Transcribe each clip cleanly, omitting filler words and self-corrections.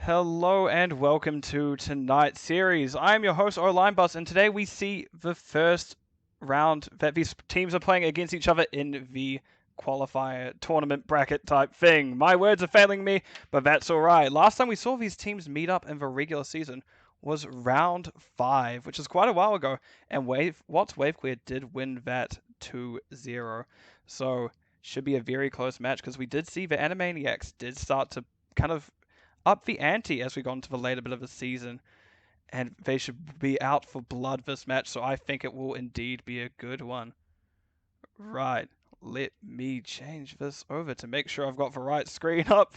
Hello and welcome to tonight's series. I am your host, Linebus, and today we see the first round that these teams are playing against each other in the qualifier tournament bracket type thing. My words are failing me, but that's alright. Last time we saw these teams meet up in the regular season was round 5, which is quite a while ago, and WHATS Waveclear did win that 2-0. So, should be a very close match because we did see the Animaniacs did start to kind of up the ante as we got into the later bit of the season, and they should be out for blood this match, so I think it will indeed be a good one. Right, let me change this over to make sure I've got the right screen up.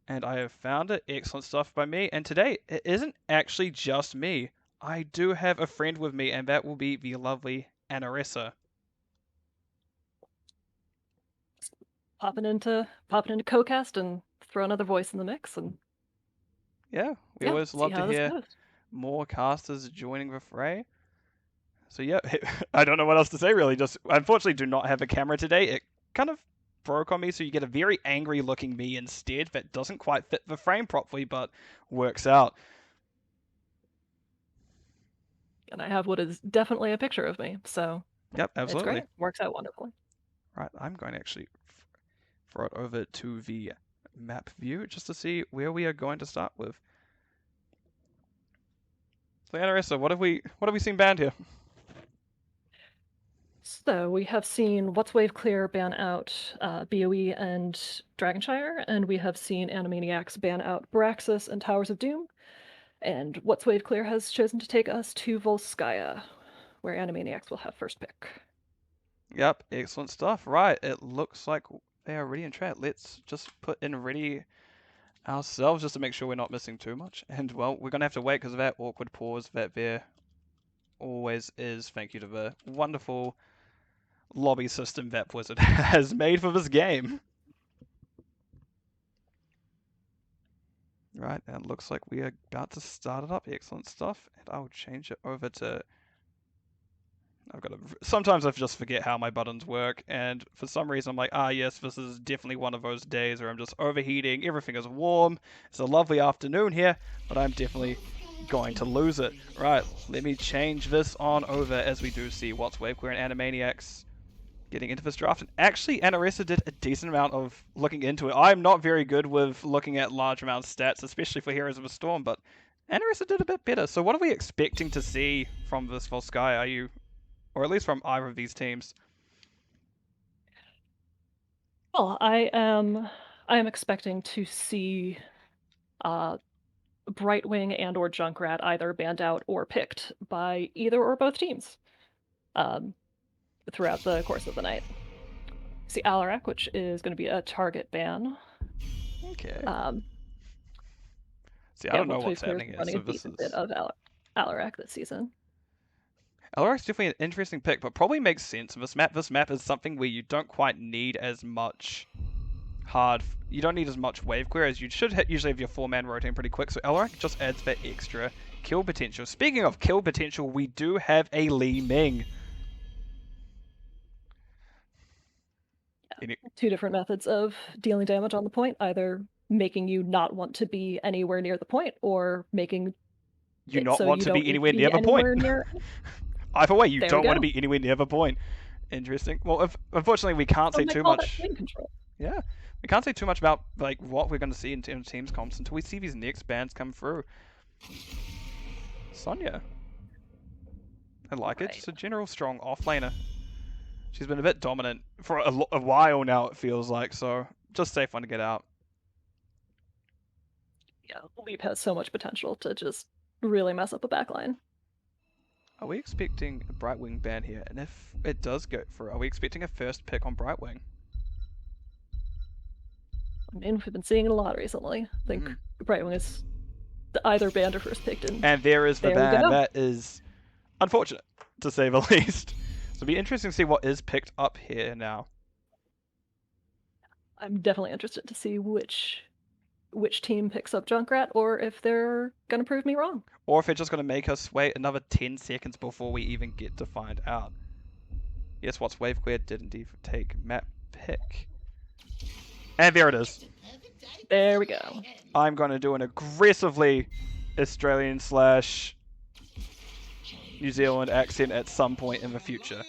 And I have found it. Excellent stuff by me. And today, it isn't actually just me. I do have a friend with me, and that will be the lovely Anaressa. Popping into CoCast and throw another voice in the mix, and Yeah, we always love to hear goes. more casters joining the fray. So yeah, I don't know what else to say really. Just unfortunately do not have a camera today. It kind of broke on me, so you get a very angry looking me instead that doesn't quite fit the frame properly, but works out. And I have what is definitely a picture of me, so Yep, absolutely. it's great. Works out wonderfully. Right, I'm going to actually throw it over to the map view just to see where we are going to start with. So Anaressa, what have we seen banned here? So we have seen WHATS Waveclear ban out BOE and Dragonshire, and we have seen Animaniacs ban out Braxis and Towers of Doom. And WHATS Waveclear has chosen to take us to Volskaya, where Animaniacs will have first pick. Yep, excellent stuff. Right, it looks like they are ready in chat. Let's just put in ready ourselves just to make sure we're not missing too much. And well, we're gonna have to wait because of that awkward pause that there always is. Thank you to the wonderful lobby system that Blizzard has made for this game. Right, and it looks like we are about to start it up. Excellent stuff. And I'll change it over to... Sometimes I just forget how my buttons work, and for some reason I'm like, yes, this is definitely one of those days where I'm just overheating, everything is warm, it's a lovely afternoon here, but I'm definitely going to lose it. Right, let me change this on over as we do see WHATS Waveclear and Animaniacs getting into this draft. And actually, Anaressa did a decent amount of looking into it. I'm not very good with looking at large amounts of stats, especially for Heroes of the Storm, but Anaressa did a bit better. So what are we expecting to see from this Volskaya? Are you... or at least from either of these teams? Well, I am expecting to see Brightwing and or Junkrat either banned out or picked by either or both teams throughout the course of the night. See Alarak, which is going to be a target ban. Okay. See, I don't know what's happening here. Running So a decent bit of Alarak this season. Alarak's definitely an interesting pick, but probably makes sense. This map is something where you don't quite need as much you don't need as much wave clear as you should usually have your 4-man rotating pretty quick, so Alarak just adds that extra kill potential. Speaking of kill potential, we do have a Li Ming. Yeah, 2 different methods of dealing damage on the point, either making you not want to be anywhere near the point, or making you not want to be anywhere near the point. Either way, you don't want to be anywhere near the point. Interesting. Well, unfortunately, we can't say too much. Yeah, we can't say too much about like what we're going to see in terms of teams comps until we see these next bans come through. Sonya, I like it. Just a general strong offlaner. She's been a bit dominant for a while now, it feels like. So just safe one to get out. Yeah, Leap has so much potential to just really mess up a backline. Are we expecting a Brightwing ban here? And if it does go through, are we expecting a first pick on Brightwing? I mean, we've been seeing it a lot recently. I think Brightwing is either banned or first picked. And there is the ban. That is unfortunate, to say the least. So it'll be interesting to see what is picked up here now. I'm definitely interested to see which team picks up Junkrat, or if they're going to prove me wrong. Or if it's just going to make us wait another 10 seconds before we even get to find out. Yes, WHATS Waveclear did indeed take map pick. And there it is. There we go. I'm going to do an aggressively Australian / New Zealand accent at some point in the future.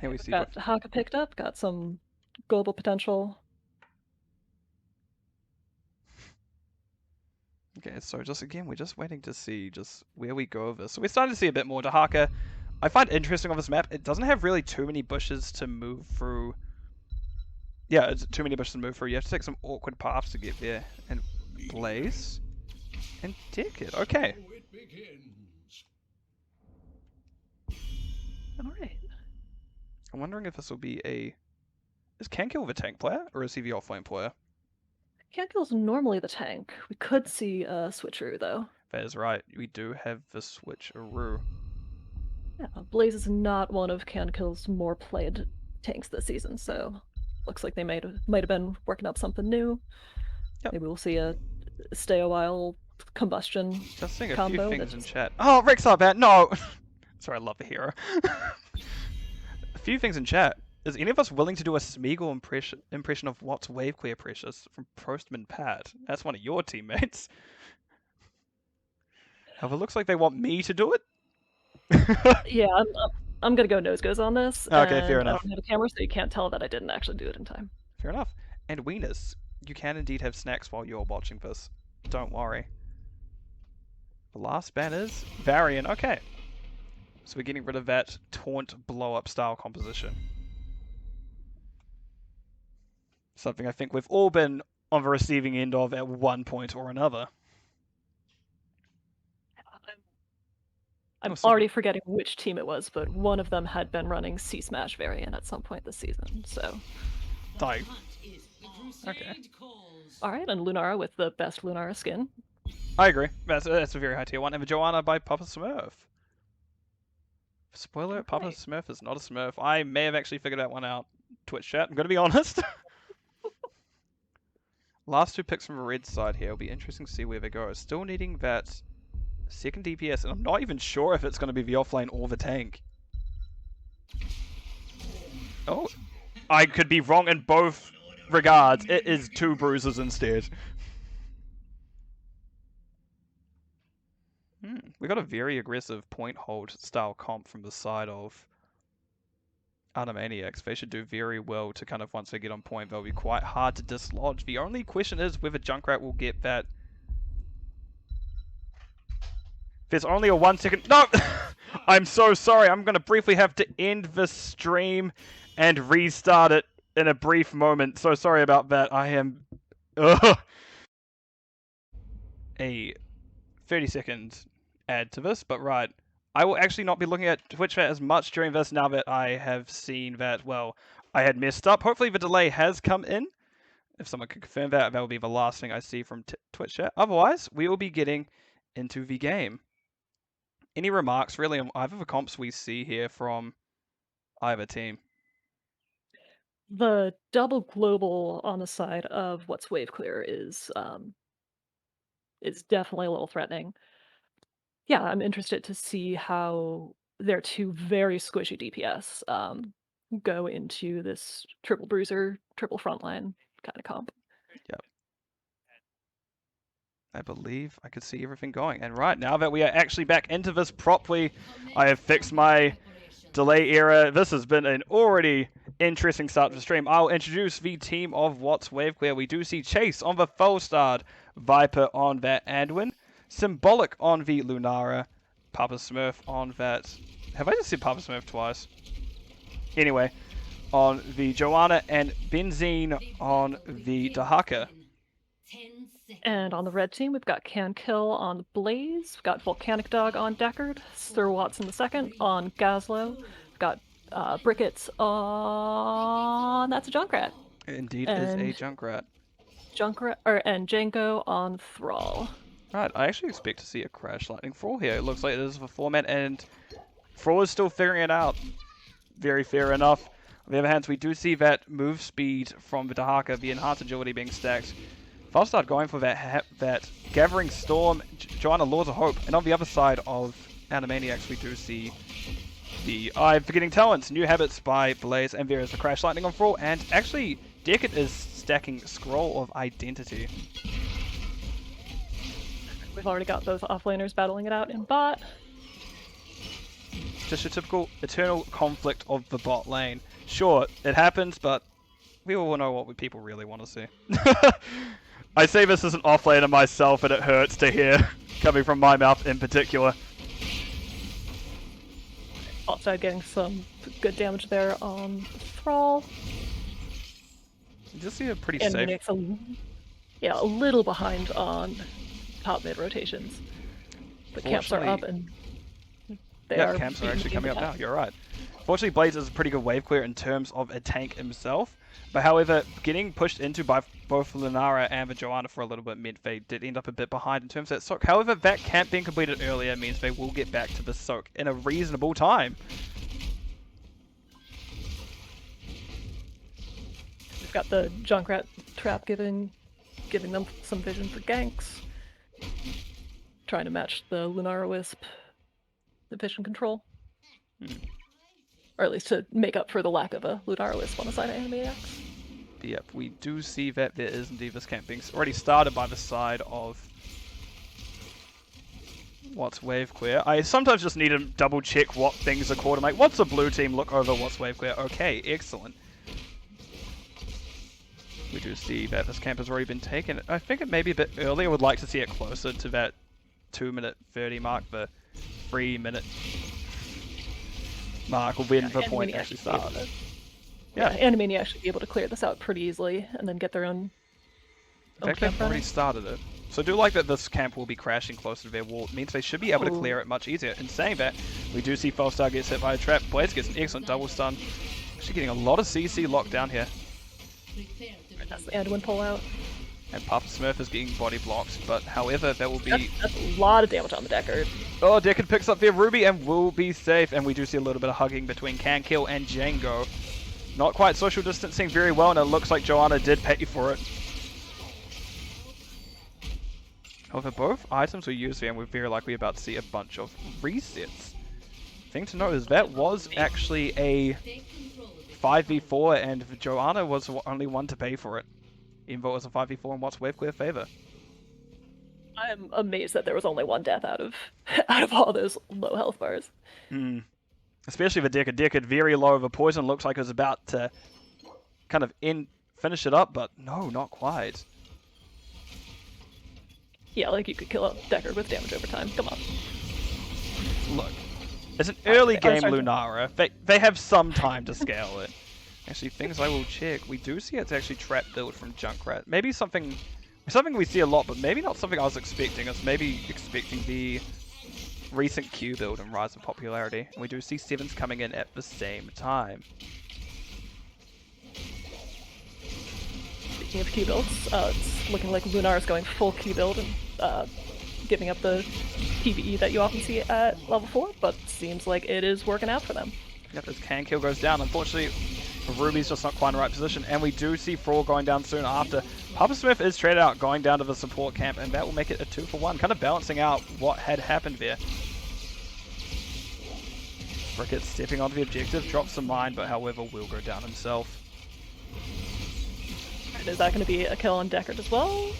Here we see. Got Haka picked up, got some global potential. Okay, so just again, we're just waiting to see just where we go with this. So we're starting to see a bit more Dahaka. I find interesting on this map, it doesn't have really too many bushes to move through. Yeah, it's too many bushes to move through. You have to take some awkward paths to get there. And Blaze and take it. Okay. Alright. I'm wondering if this will be a... Is Kankill the tank player, or is he the offlane player? Kankill's normally the tank. We could see a switcheroo, though. That is right. We do have the switcheroo. Yeah, Blaze is not one of Kankill's more played tanks this season, so looks like they might have been working up something new. Yep. Maybe we'll see a stay a while combustion Just seeing a combo. few things in chat. Oh, Rexarbat, no! Sorry, I love the hero. A few things in chat. Is any of us willing to do a Smeagol impression of WHATS Wave Clear Precious from Prostman Pat? That's one of your teammates. However, it looks like they want me to do it. Yeah, I'm gonna go nose goes on this. Okay, fair enough. I don't have a camera, so you can't tell that I didn't actually do it in time. Fair enough. And Weenus, you can indeed have snacks while you're watching this. Don't worry. The last ban is Varian. Okay. So we're getting rid of that taunt blow-up style composition. Something I think we've all been on the receiving end of at one point or another. I'm already forgetting which team it was, but one of them had been running C-Smash Variant at some point this season, so... Okay. Alright, and Lunara with the best Lunara skin. I agree. That's a very high tier one. And the Joanna by Papa Smurf. Spoiler, Papa Smurf is not a Smurf. I may have actually figured that one out. Twitch chat, I'm going to be honest. Last two picks from the red side here. It'll be interesting to see where they go. Still needing that second DPS, and I'm not even sure if it's going to be the offlane or the tank. Oh, I could be wrong in both regards. It is two bruises instead. We got a very aggressive point hold style comp from the side of Maniacs. They should do very well to kind of, once they get on point, they'll be quite hard to dislodge. The only question is whether Junkrat will get that. There's only a 1 second. No! I'm so sorry. I'm going to briefly have to end the stream and restart it in a brief moment. So sorry about that. I am... Ugh. A 30-second add to this, but right. I will actually not be looking at Twitch chat as much during this now that I have seen that, well, I had messed up. Hopefully the delay has come in. If someone can confirm that, that will be the last thing I see from Twitch chat. Otherwise, we will be getting into the game. Any remarks, really, on either of the comps we see here from either team? The double global on the side of WHATS Wave Clear is definitely a little threatening. Yeah, I'm interested to see how their two very squishy DPS go into this triple bruiser, triple frontline kind of comp. Yep. I believe I could see everything going. And right, now that we are actually back into this properly, I have fixed my delay error. This has been an already interesting start to the stream. I'll introduce the team of WHATS Wave Clear. We do see Chase on the Full-Starred, Viper on that Anduin, Symbolic on the Lunara, Papa Smurf on that... Have I just said Papa Smurf twice? Anyway, on the Joanna, and Benzine on the Dahaka. And on the red team, we've got Kankill on Blaze, we've got Volcanic Dog on Deckard, Sir Watson II on Gazlo, we've got Brickets on... That's a Junkrat. Indeed, and is a Junkrat. And Jango on Thrall. Right, I actually expect to see a Crash Lightning Thrall here. It looks like it is the format, and Thrall is still figuring it out. Very fair enough. On the other hand, we do see that move speed from the Dahaka, the enhanced agility being stacked. If I'll start going for that Gathering Storm, Joanna Laws of Hope, and on the other side of Animaniacs, we do see the Eye Forgetting Talents, New Habits by Blaze, and there is the Crash Lightning on Thrall, and actually Deckard is stacking Scroll of Identity. We've already got those offlaners battling it out in bot. Just your typical eternal conflict of the bot lane. Sure, it happens, but we all know what people really want to see. I say this as an offlaner myself, and it hurts to hear, coming from my mouth in particular. Outside getting some good damage there on Thrall. You just see a pretty and safe. Maniacs a little behind on top mid rotations. The camps are up and camps are actually coming up now. You're right. Fortunately, Blaze is a pretty good wave clear in terms of a tank himself. But however, getting pushed into by both Lunara and the Johanna for a little bit meant they did end up a bit behind in terms of that soak. However, that camp being completed earlier means they will get back to the soak in a reasonable time. We've got the Junkrat trap giving them some vision for ganks. Trying to match the Lunara Wisp, the vision control. Or at least to make up for the lack of a Lunara Wisp on the side of Maniacs. Yep, we do see that there is indeed this camp being already started by the side of WHATS wave clear. I sometimes just need to double check what things are called. I'm like, what's the blue team? Look over WHATS wave clear. Okay, excellent. We do see that this camp has already been taken. I think it may be a bit early. I would like to see it closer to that 2-minute 30 mark, the 3-minute mark of when the point actually started. Yeah, and Maniacs should be able to clear this out pretty easily and then get their own. In fact, they've already started it. So I do like that this camp will be crashing closer to their wall. It means they should be able to clear it much easier. In saying that, we do see Falstar gets hit by a trap. Blaze gets an excellent double stun. Actually getting a lot of CC locked down here. That's the Anduin pull out. And Papa Smurf is getting body blocked, but however, that will be... That's a lot of damage on the Deckard. Oh, Deckard picks up their Ruby and will be safe. And we do see a little bit of hugging between Cankill and Django. Not quite social distancing very well, and it looks like Johanna did pay for it. However, both items were used there, and we're very likely about to see a bunch of resets. Thing to note is that was actually a 5v4, and Johanna was the only one to pay for it. Even though it was a 5v4 in WHATS wave clear favor. I'm amazed that there was only one death out of all those low health bars. Especially the Deckard. Deckard very low. The poison looks like it was about to kind of finish it up, but no, not quite. Yeah, like you could kill a Deckard with damage over time. Come on. Look, it's an early game Lunara. They have some time to scale it. Actually, things I will check. We do see it's actually trap build from Junkrat. Maybe something we see a lot, but maybe not something I was expecting. It's maybe expecting the recent Q build and rise in popularity. And we do see Sevens coming in at the same time. Speaking of Q builds, it's looking like Lunar is going full Q build and giving up the PvE that you often see at level 4, but seems like it is working out for them. Yep, as Cankill goes down, unfortunately, Ruby's just not quite in the right position, and we do see Thrall going down soon after. Papa Smurf is traded out, going down to the support camp, and that will make it a 2-for-1, kind of balancing out what had happened there. Rickett stepping onto the objective, drops the mine, but however will go down himself. And is that going to be a kill on Deckard as well?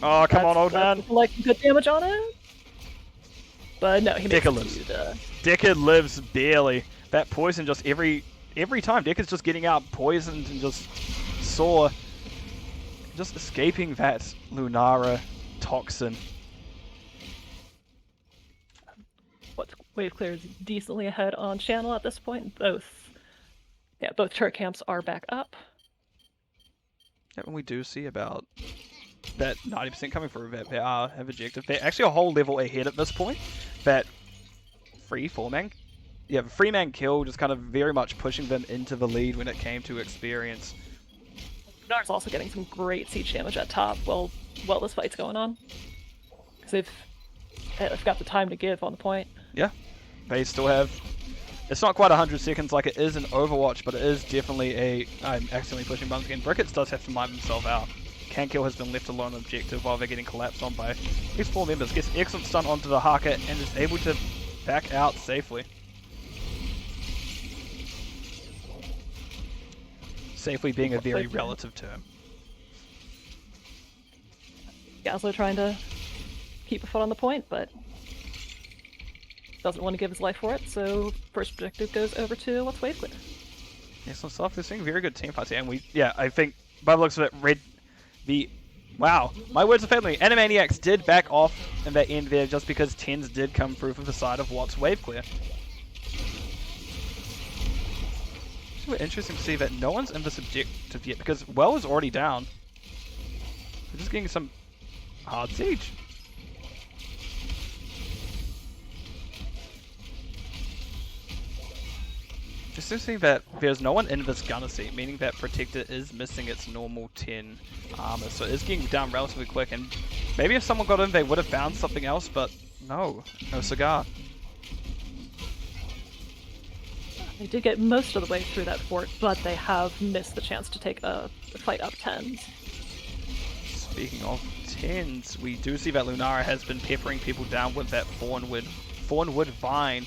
Oh, come on, old man. Like good damage on it? But no, he makes Deckard lives. Deckard lives barely. That poison just every time. Deckard's just getting out poisoned and just sore. Just escaping that Lunara toxin. What's wave clear is decently ahead on channel at this point. Both turret camps are back up. Yeah, and we do see about that 90% coming through that they have objective. They're actually a whole level ahead at this point. That the 3-man kill just kind of very much pushing them into the lead when it came to experience. Lunar's also getting some great siege damage at top while this fight's going on. Because they've got the time to give on the point. Yeah, they still have... It's not quite 100 seconds like it is in Overwatch, but it is definitely a... I'm accidentally pushing buttons again. Brickets does have to mine himself out. Kankill has been left alone on objective while they're getting collapsed on by these 4 members. Gets excellent stun onto the Haka and is able to back out safely. Safely being a very relative term. Gazlo trying to keep a foot on the point, but doesn't want to give his life for it, so first objective goes over to What's Wave Clear. Excellent stuff. We're seeing very good team fights here, and I think by the looks of it, wow, my words are failing me. Animaniacs did back off in that end there just because Tens did come through for the side of What's Wave Clear. It's interesting to see that no one's in this objective yet because Well is already down. We're just getting some hard siege. Just interesting that there's no one in this gunner seat, meaning that Protector is missing its normal 10 armor, so it's getting down relatively quick, and maybe if someone got in they would have found something else, but no cigar. They did get most of the way through that fort, but they have missed the chance to take a fight up 10s. Speaking of 10s, we do see that Lunara has been peppering people down with that Thornwood Vine.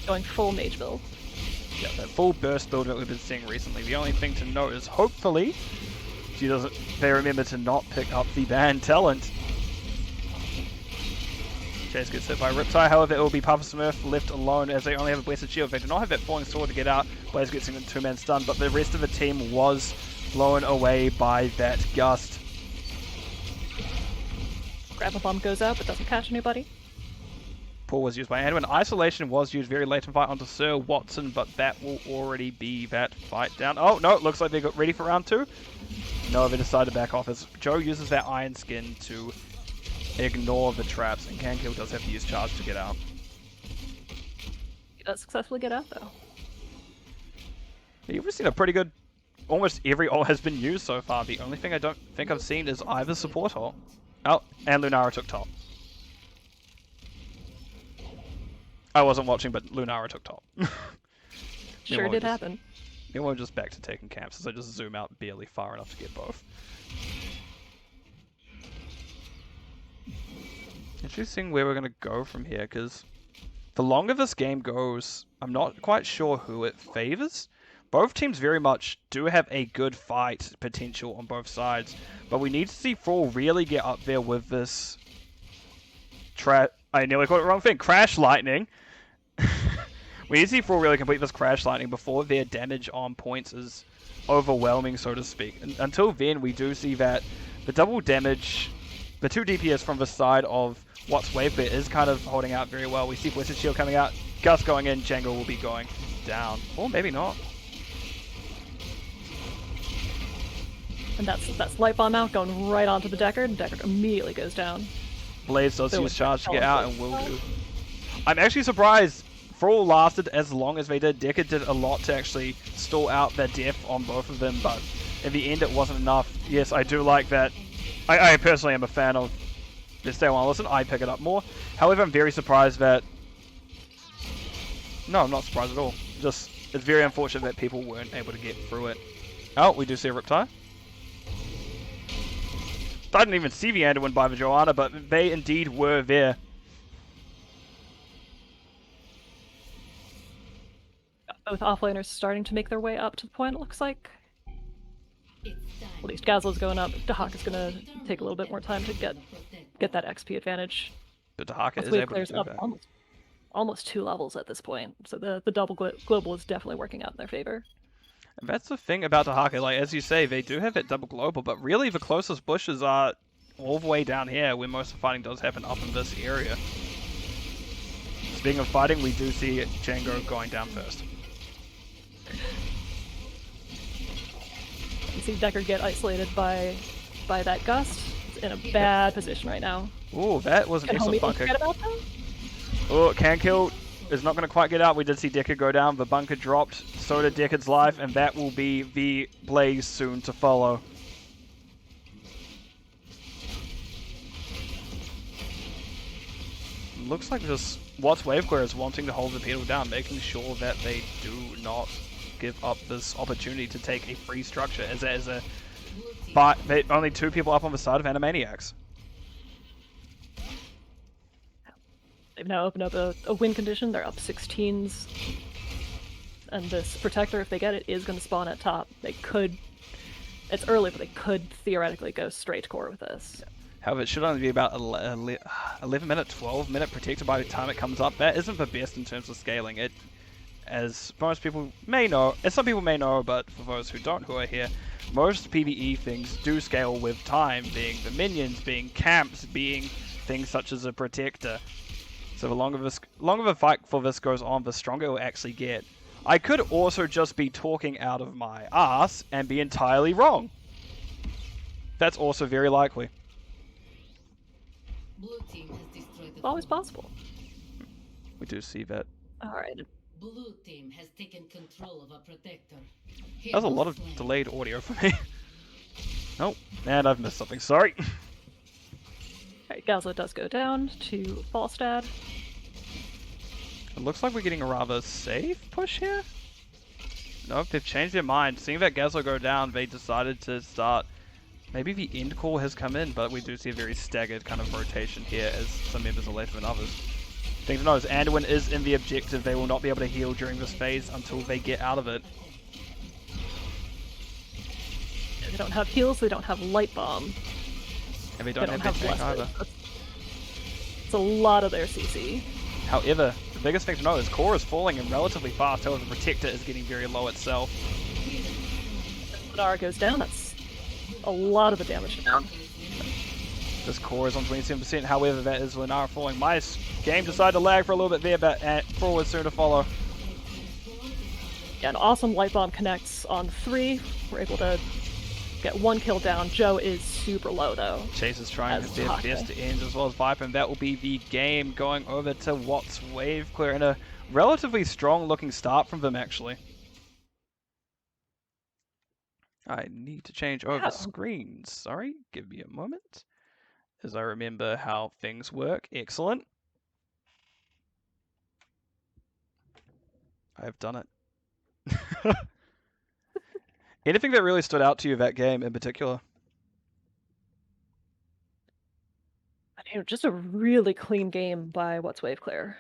Going full mage build. Yeah, that full burst build that we've been seeing recently. The only thing to note is hopefully they remember to not pick up the banned talent. Chase gets hit by Riptide, however it will be Papa Smurf left alone as they only have a Blessed Shield. They do not have that Falling Sword to get out. Blaze gets a 2-man stun, but the rest of the team was blown away by that gust. Grab a bomb goes out but doesn't catch anybody. Pull was used by Anduin. Isolation was used very late in fight onto Sir Watson, but that will already be that fight down. Oh no, it looks like they got ready for round 2. No, they decided to back off as Joe uses that Iron Skin to ignore the traps, and Kankill does have to use charge to get out. He does successfully get out though. You've seen a pretty good, almost every ult has been used so far. The only thing I don't think I've seen is either support ult. Oh, and Lunara took top. I wasn't watching, but Lunara took top. Sure did happen. Meanwhile, just back to taking camps as I just zoom out barely far enough to get both. Interesting where we're going to go from here, because the longer this game goes, I'm not quite sure who it favors. Both teams very much do have a good fight potential on both sides, but we need to see Thrall really get up there with this I nearly called it the wrong thing. Crash Lightning. We need to see Thrall really complete this Crash Lightning before their damage on points is overwhelming, so to speak. And until then, we do see that the double damage, the 2 DPS from the side of What's Wave Clear is kind of holding out very well. We see Blessed Shield coming out, Gus going in, Django will be going down. Or maybe not. And that's Light Bomb out, going right onto the Deckard, and Deckard immediately goes down. Blaze does use charge to get out and will do. I'm actually surprised Thrall lasted as long as they did. Deckard did a lot to actually stall out their death on both of them, but in the end it wasn't enough. Yes, I do like that. I personally am a fan of this Stay One Listen. I pick it up more. However, I'm very surprised that... No, I'm not surprised at all. Just, it's very unfortunate that people weren't able to get through it. Oh, we do see a Riptide. I didn't even see the Anduin by the Joanna, but they indeed were there. Both offlaners starting to make their way up to the point, it looks like. At least Gazlo's going up. Dahak is going to take a little bit more time to get that XP advantage. But Dahak is able to do up that. Almost 2 levels at this point, so the double global is definitely working out in their favor. And that's the thing about Dahaka, like, as you say, they do have that double global, but really the closest bushes are all the way down here, where most of the fighting does happen up in this area. Speaking of fighting, we do see Django going down first. You see Deckard get isolated by that gust. He's in a bad position right now. Ooh, that was an excellent bunker. Oh, Kankill is not going to quite get out. We did see Deckard go down. The bunker dropped. So did Deckard's life, and that will be the Blaze soon to follow. Looks like just What's Wave Clear is wanting to hold the pedal down, making sure that they do not give up this opportunity to take a free structure, as that is a But only 2 people up on the side of Animaniacs. They've now opened up a win condition. They're up 16s. And this Protector, if they get it, is going to spawn at top. They could... It's early, but they could theoretically go straight core with this. Yeah. However, it should only be about 11 minute, 12 minute Protector by the time it comes up. That isn't the best in terms of scaling. It, as most people may know, as some people may know, but for those who don't who are here, most PvE things do scale with time, being the minions, being camps, being things such as a Protector. So the longer the fight for this goes on, the stronger it will actually get. I could also just be talking out of my ass and be entirely wrong. That's also very likely. It's always possible. We do see that. Alright. Blue team has taken control of a Protector. That was a lot of delayed audio for me. Oh, and I've missed something. Sorry. Alright, Gazla does go down to Falstad. It looks like we're getting a rather safe push here. Nope, they've changed their mind. Seeing that Gazla go down, they decided to start... Maybe the end call has come in, but we do see a very staggered kind of rotation here as some members are later than others. Thing to know is Anduin is in the objective. They will not be able to heal during this phase until they get out of it. They don't have heals, they don't have Light Bomb. And they don't have tank either. It's a lot of their CC. However, the biggest thing to know is core is falling in relatively fast. However, the Protector is getting very low itself. Lunara goes down, that's a lot of the damage down. This core is on 27%, however, that is Lunara falling. My game decided to lag for a little bit there, but forward soon to follow. Yeah, an awesome Light Bomb connects on 3. We're able to get 1 kill down. Joe is super low, though. Chase is trying their best to end, as well as Viper, and that will be the game going over to WHATS Wave Clear, and a relatively strong-looking start from them, actually. I need to change over screens. Sorry, give me a moment. As I remember how things work. Excellent. I have done it. Anything that really stood out to you that game in particular? I mean, just a really clean game by WHATS Wave Clear.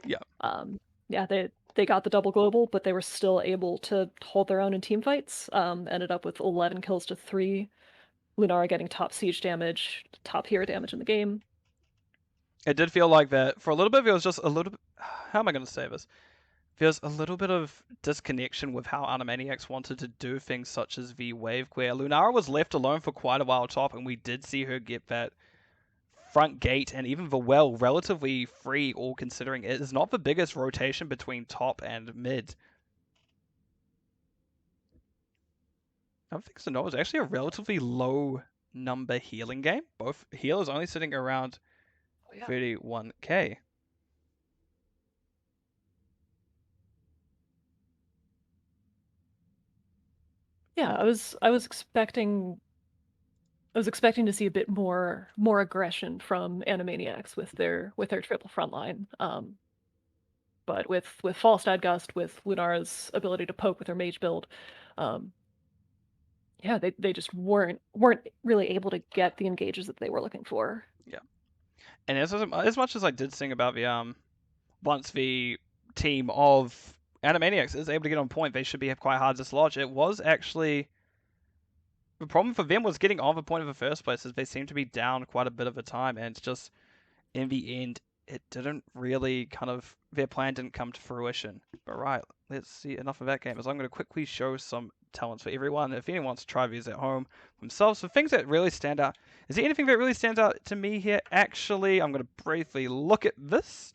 Yeah. Yeah, they got the double global, but they were still able to hold their own in team fights. Ended up with 11 kills to 3. Lunara getting top siege damage, top hero damage in the game. It did feel like that. For a little bit, it was just a little bit... How am I going to say this? There's a little bit of disconnection with how Animaniacs wanted to do things such as the wave clear. Lunara was left alone for quite a while top, and we did see her get that front gate and even the well relatively free, all considering it is not the biggest rotation between top and mid. Other things to know is actually a relatively low number healing game. Both healers only sitting around 31k. Yeah, I was expecting to see a bit more aggression from Animaniacs with their triple frontline. But with Falstad Gust, with Lunara's ability to poke with her mage build, yeah, they just weren't really able to get the engages that they were looking for. Yeah, and as much as I did sing about the once the team of Animaniacs is able to get on point, they should be quite hard to dislodge. It was actually... The problem for them was getting on the point in the first place, as they seemed to be down quite a bit of the time, and just in the end, it didn't really their plan didn't come to fruition. But right, let's see enough of that game, as I'm going to quickly show some talents for everyone. If anyone wants to try these at home themselves, so things that really stand out. Is there anything that really stands out to me here? Actually, I'm going to briefly look at this.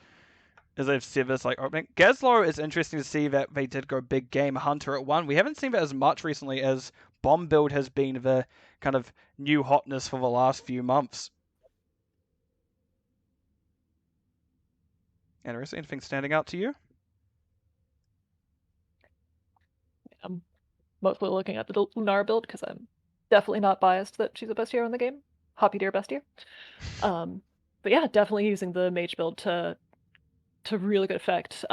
As I've said this opening. Gazlo is interesting to see that they did go big game Hunter at 1. We haven't seen that as much recently as Bomb Build has been the kind of new hotness for the last few months. Anaressa, anything standing out to you? I'm mostly looking at the Lunara build because I'm definitely not biased that she's the best hero in the game. Happy dear best hero. But yeah, definitely using the mage build to really good effect.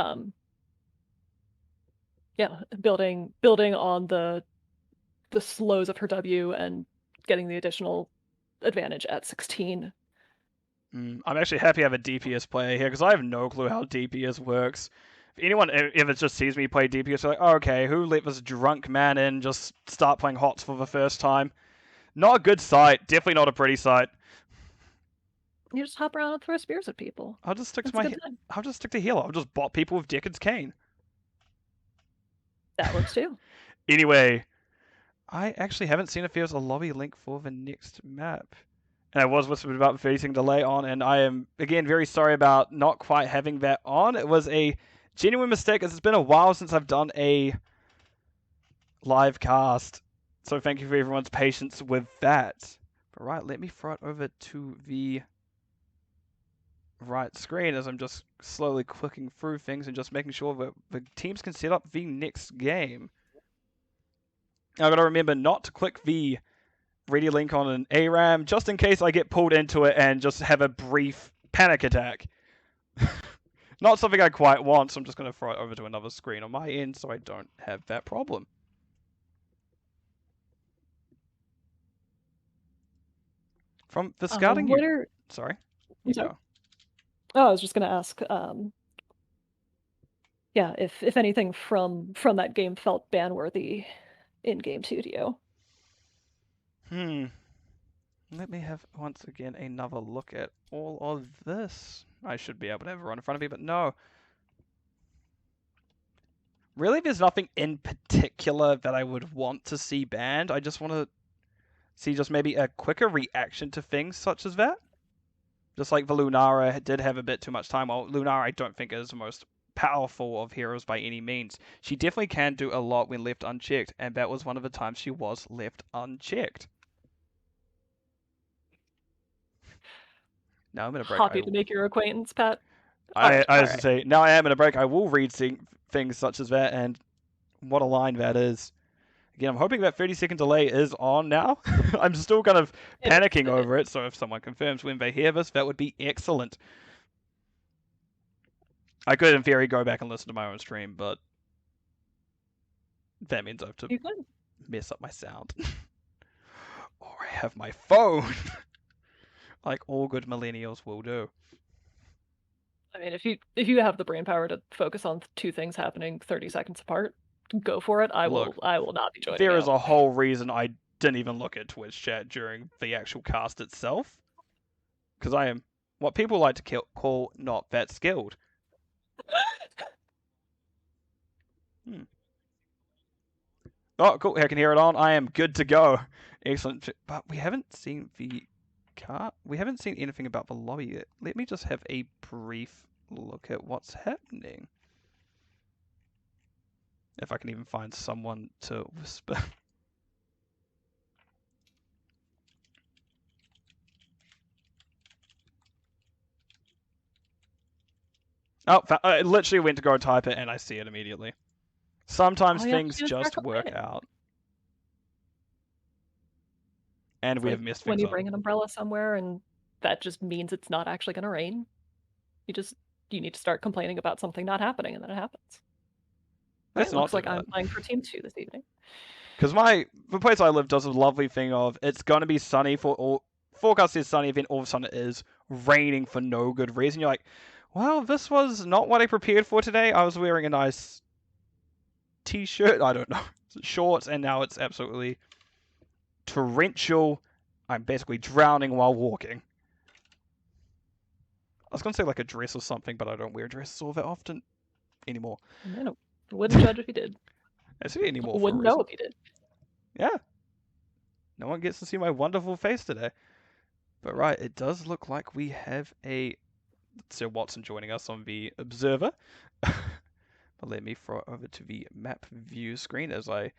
Yeah, building on the the slows of her W and getting the additional advantage at 16. I'm actually happy I have a DPS player here because I have no clue how DPS works. If anyone ever just sees me play DPS, they're like, oh, okay, who let this drunk man in just start playing HOTS for the first time? Not a good sight. Definitely not a pretty sight. You just hop around and throw spears at people. I'll just stick That's to a my. good time. I'll just stick to healer. I'll just bot people with Deckard's Cane. That works too. Anyway, I actually haven't seen if there's a lobby link for the next map. And I was whispered about the 30-second delay on, and I am, again, very sorry about not quite having that on. It was a genuine mistake, as it's been a while since I've done a live cast. So thank you for everyone's patience with that. But right, let me throw it over to the right screen as I'm just slowly clicking through things and just making sure that the teams can set up the next game. I've got to remember not to click the ready link on an ARAM just in case I get pulled into it and just have a brief panic attack. Not something I quite want, so I'm just going to throw it over to another screen on my end so I don't have that problem. From the scouting Sorry. You go. Oh, I was just going to ask, yeah, if anything from that game felt ban-worthy in game 2 to you. Let me have, once again, another look at all of this. I should be able to have it right in front of me, but no. Really, there's nothing in particular that I would want to see banned. I just want to see just maybe a quicker reaction to things such as that. Just like the Lunara did have a bit too much time. Well, Lunara I don't think is the most powerful of heroes by any means. She definitely can do a lot when left unchecked, and that was one of the times she was left unchecked. Now I'm in a break. Happy to make your acquaintance, Pat. I was to say, now I am in a break. I will read things such as that, and what a line that is. Again, I'm hoping that 30-second delay is on now. I'm still kind of panicking over it, so if someone confirms when they hear this, that would be excellent. I could, in theory, go back and listen to my own stream, but that means I have to mess up my sound. Or I have my phone, like all good millennials will do. I mean, if you have the brain power to focus on two things happening 30 seconds apart, go for it. I will not be joining. There is a whole reason I didn't even look at Twitch chat during the actual cast itself, because I am what people like to call not that skilled. Oh, cool. I can hear it on. I am good to go. Excellent. But we haven't seen the car. We haven't seen anything about the lobby yet. Let me just have a brief look at what's happening. If I can even find someone to whisper. Oh, I literally went to go type it and I see it immediately. Sometimes things just work out. And we have missed things when you bring an umbrella somewhere and that just means it's not actually going to rain. You need to start complaining about something not happening, and then it happens. That's looks like I'm playing for Team 2 this evening. Because the place I live does a lovely thing of it's going to be sunny forecast is sunny, then all of a sudden it is raining for no good reason. You're like, well, this was not what I prepared for today. I was wearing a nice t-shirt, I don't know, shorts, and now it's absolutely torrential. I'm basically drowning while walking. I was going to say like a dress or something, but I don't wear dresses all that often anymore. I wouldn't judge if you did. Actually, anymore. Wouldn't know if you did. Yeah. No one gets to see my wonderful face today. But right, it does look like we have a Sir Watson joining us on the Observer. But let me throw it over to the map view screen as I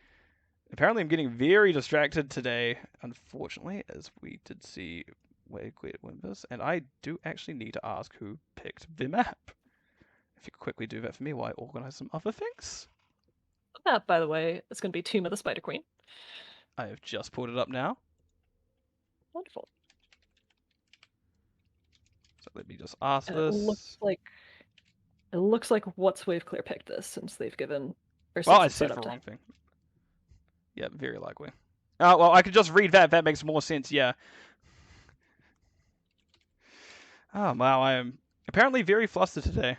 apparently am getting very distracted today, unfortunately, as we did see where Quid win this. And I do actually need to ask who picked the map. If you could quickly do that for me while I organize some other things. The map, by the way, is going to be Tomb of the Spider Queen. I have just pulled it up now. Wonderful. So let me just ask and this. It looks like What's Wave Clear picked this since they've given. Well, I said the wrong thing. Yeah, very likely. Well, I could just read that. That makes more sense, yeah. Oh, wow, I am apparently very flustered today.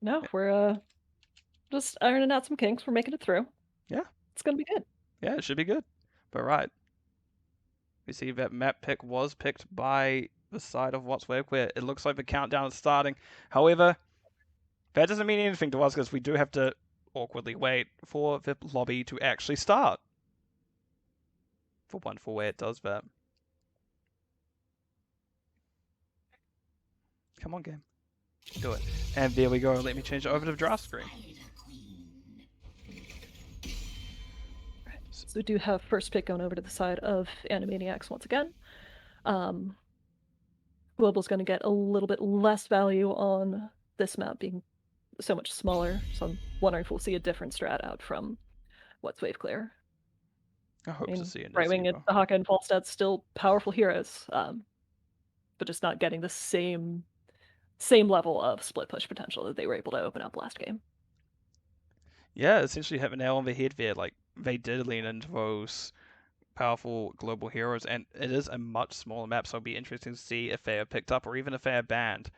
No, we're just ironing out some kinks. We're making it through. Yeah. It's gonna be good. Yeah, it should be good. But right. We see that map pick was picked by the side of What's Web, where it looks like the countdown is starting. However, that doesn't mean anything to us because we do have to awkwardly wait for the lobby to actually start. For wonderful way it does that. Come on, game. Do it. And there we go. Let me change it over to the draft screen. So we do have first pick going over to the side of Animaniacs once again. Global's going to get a little bit less value on this map being so much smaller. So I'm wondering if we'll see a different strat out from What's Wave Clear. I hope to see it. Right Wing and Dahaka and Falstad still powerful heroes, but just not getting the same level of split push potential that they were able to open up last game. Yeah, essentially hit the nail on the head there. Like, they did lean into those powerful global heroes, and it is a much smaller map, so it'll be interesting to see if they are picked up or even if they are banned.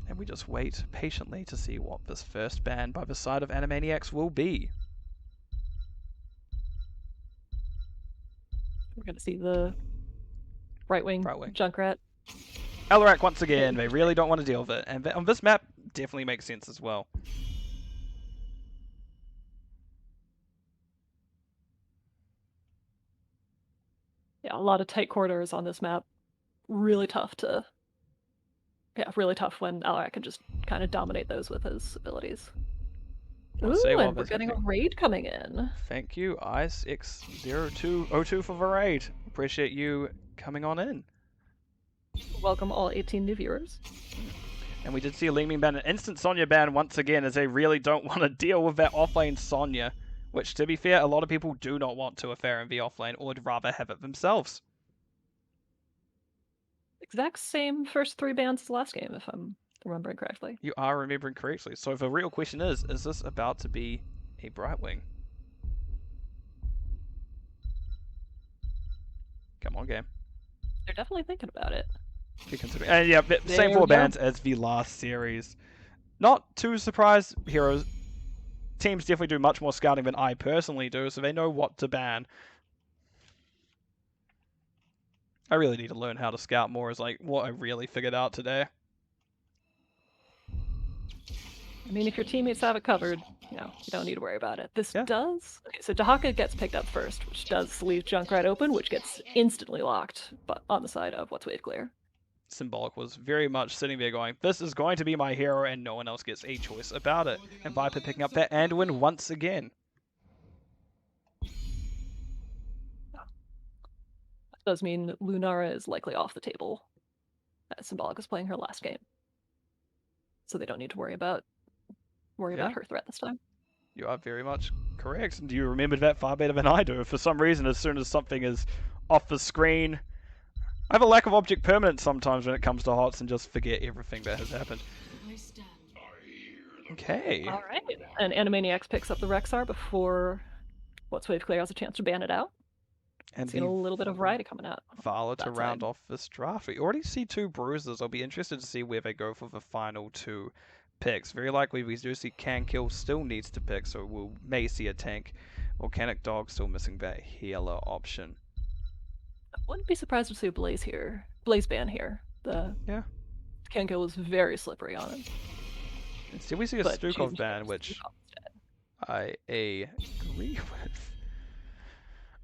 And we just wait patiently to see what this first ban by the side of Animaniacs will be. We're going to see the right wing Junkrat. Alarak once again, they really don't want to deal with it, and on this map, definitely makes sense as well. Yeah, a lot of tight corridors on this map. Really tough to... Yeah, really tough when Alarak can just kind of dominate those with his abilities. Ooh, and we're getting a raid coming in. Thank you, IceX0202 for the raid. Appreciate you coming on in. Welcome all 18 new viewers. And we did see a Leeming ban, an instant Sonya ban once again, as they really don't want to deal with that offlane Sonya. Which, to be fair, a lot of people do not want to affair in the offlane, or would rather have it themselves. Exact same first 3 bans as last game, if I'm remembering correctly. You are remembering correctly. So the real question is this about to be a Brightwing? Come on, game. They're definitely thinking about it. And yeah, same 4 bans as the last series. Not too surprised, heroes. Teams definitely do much more scouting than I personally do, so they know what to ban. I really need to learn how to scout more, is like what I really figured out today. I mean, if your teammates have it covered, you don't need to worry about it. This does... Okay, so Dahaka gets picked up first, which does leave Junkrat open, which gets instantly locked, but on the side of What's Wave Clear. Symbolic was very much sitting there going, this is going to be my hero, and no one else gets a choice about it. And Viper picking up that Anduin once again. That does mean Lunara is likely off the table, as Symbolic is playing her last game. So they don't need to worry about her threat this time. You are very much correct. And you remembered that far better than I do. For some reason, as soon as something is off the screen, I have a lack of object permanence sometimes when it comes to HOTS and just forget everything that has happened. Okay. Alright. And Animaniacs picks up the Rexar before What's Wave Clear has a chance to ban it out. And seeing a little bit of variety coming out. Vala to round off this draft. We already see 2 bruisers. I'll be interested to see where they go for the final 2 picks. Very likely we do see Cankill still needs to pick, so we may see a tank. Volcanic Dog still missing that healer option. I wouldn't be surprised to see a Blaze ban here. The Cankill was very slippery on him. Instead we see a Stukov ban, which I agree with.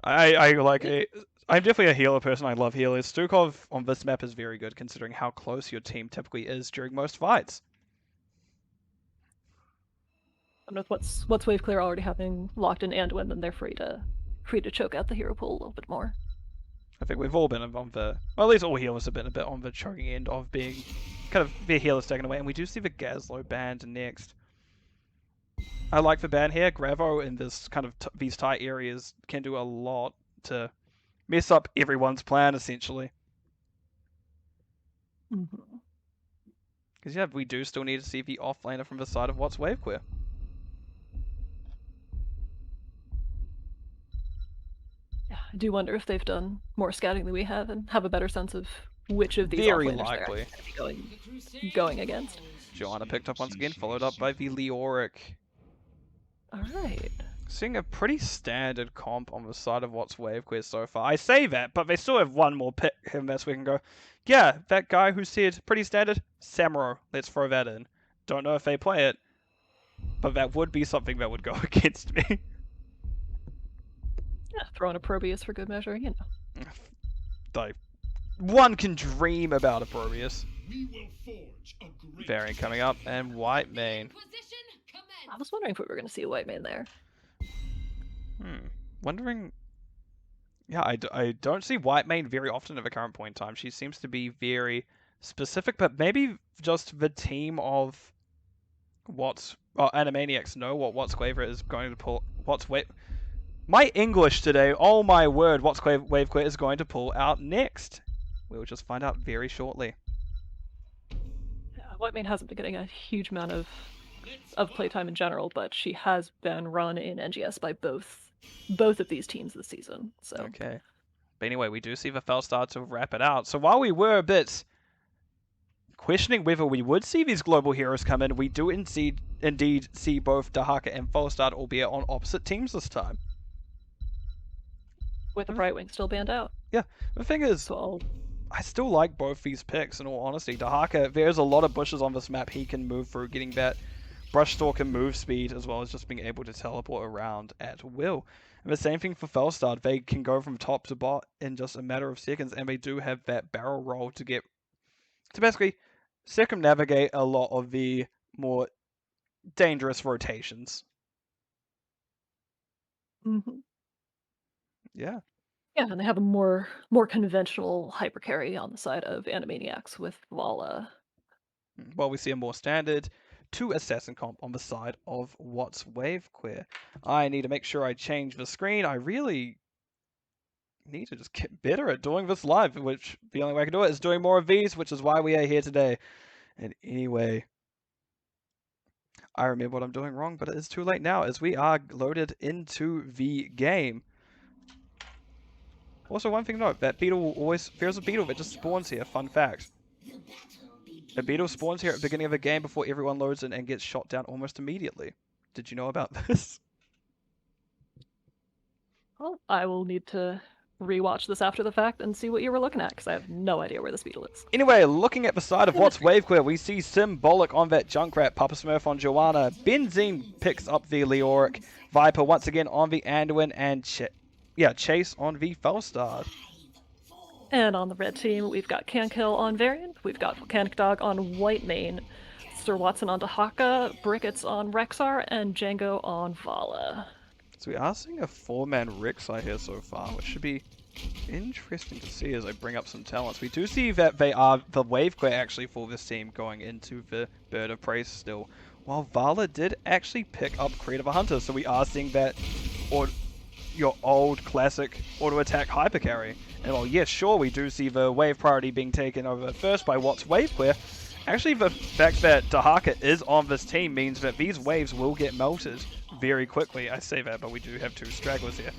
I'm definitely a healer person. I love healers. Stukov on this map is very good considering how close your team typically is during most fights. And with what's Wave Clear already having locked in Anduin, then they're free to choke out the hero pool a little bit more. I think we've all been on the, well, at least all healers have been a bit on the choking end of being kind of their healers taken away, and we do see the Gazlo banned next. I like the ban here. Gravo in this kind of these tight areas can do a lot to mess up everyone's plan essentially. Because yeah, we do still need to see the offlaner from the side of WHATS Wave Queer. Yeah, I do wonder if they've done more scouting than we have and have a better sense of which of these Very offlaners they're likely. actually gonna be going against. Joanna picked up once again, followed up by the Leoric. Alright. Seeing a pretty standard comp on the side of WHATS Wave Queer so far. I say that, but they still have one more pick in this we can go, yeah, that guy who said pretty standard, Samuro, let's throw that in. Don't know if they play it, but that would be something that would go against me. Yeah, throwing a Probius for good measure, you know. Like, one can dream about a Probius. Variant coming up, and White Mane. I was wondering if we were going to see a White Mane there. Wondering... Yeah, I don't see White Mane very often at the current point in time. She seems to be very specific, but maybe just the team of Animaniacs know what WHATS Quaver is going to pull. My English today, oh my word, WHATS Wave Queer is going to pull out next. We'll just find out very shortly. Yeah, White Mane hasn't been getting a huge amount of playtime in general, but she has been run in NGS by both of these teams this season. So okay, but anyway, we do see the Felstar to wrap it out. So while we were a bit questioning whether we would see these global heroes come in, we do indeed see both Dahaka and Felstar, albeit on opposite teams this time. With the Brightwing still banned out. Yeah, the thing is, So I still like both these picks, in all honesty. Dahaka, there's a lot of bushes on this map he can move through, getting that brush stalk and move speed, as well as just being able to teleport around at will. And the same thing for Felstar. They can go from top to bot in just a matter of seconds, and they do have that barrel roll to basically circumnavigate a lot of the more dangerous rotations. Mm-hmm. Yeah. Yeah, and they have a more conventional hyper carry on the side of Animaniacs with Vala. Well, we see a more standard 2 assassin comp on the side of WHATS Wave Queer. I need to make sure I change the screen. I really need to just get better at doing this live, which the only way I can do it is doing more of these, which is why we are here today. And anyway, I remember what I'm doing wrong, but it is too late now as we are loaded into the game. Also, one thing to note, that beetle always, there's a beetle that just spawns here, fun fact. A beetle spawns here at the beginning of the game before everyone loads in and gets shot down almost immediately. Did you know about this? Well, I will need to rewatch this after the fact and see what you were looking at, because I have no idea where this beetle is. Anyway, looking at the side of WHATS Wave Queer, we see Symbolic on that Junkrat, Papa Smurf on Joanna, Benzine picks up the Leoric, Viper once again on the Anduin, and Chase on the Felstar. And on the red team, we've got Cankill on Variant, we've got Volcanic Dog on White Mane, Sir Watson on Dahaka, Brickets on Rexar, and Django on Vala. So we are seeing a 4-man Rexar here so far, which should be interesting to see as I bring up some talents. We do see that they are the Wave Queer actually for this team going into the Bird of Prey still, while Vala did actually pick up Creative Hunter, so we are seeing that your old classic auto attack hyper carry. And while yes, sure, we do see the wave priority being taken over first by WHATS Wave Queer, actually the fact that Dahaka is on this team means that these waves will get melted very quickly. I say that, but we do have 2 stragglers here.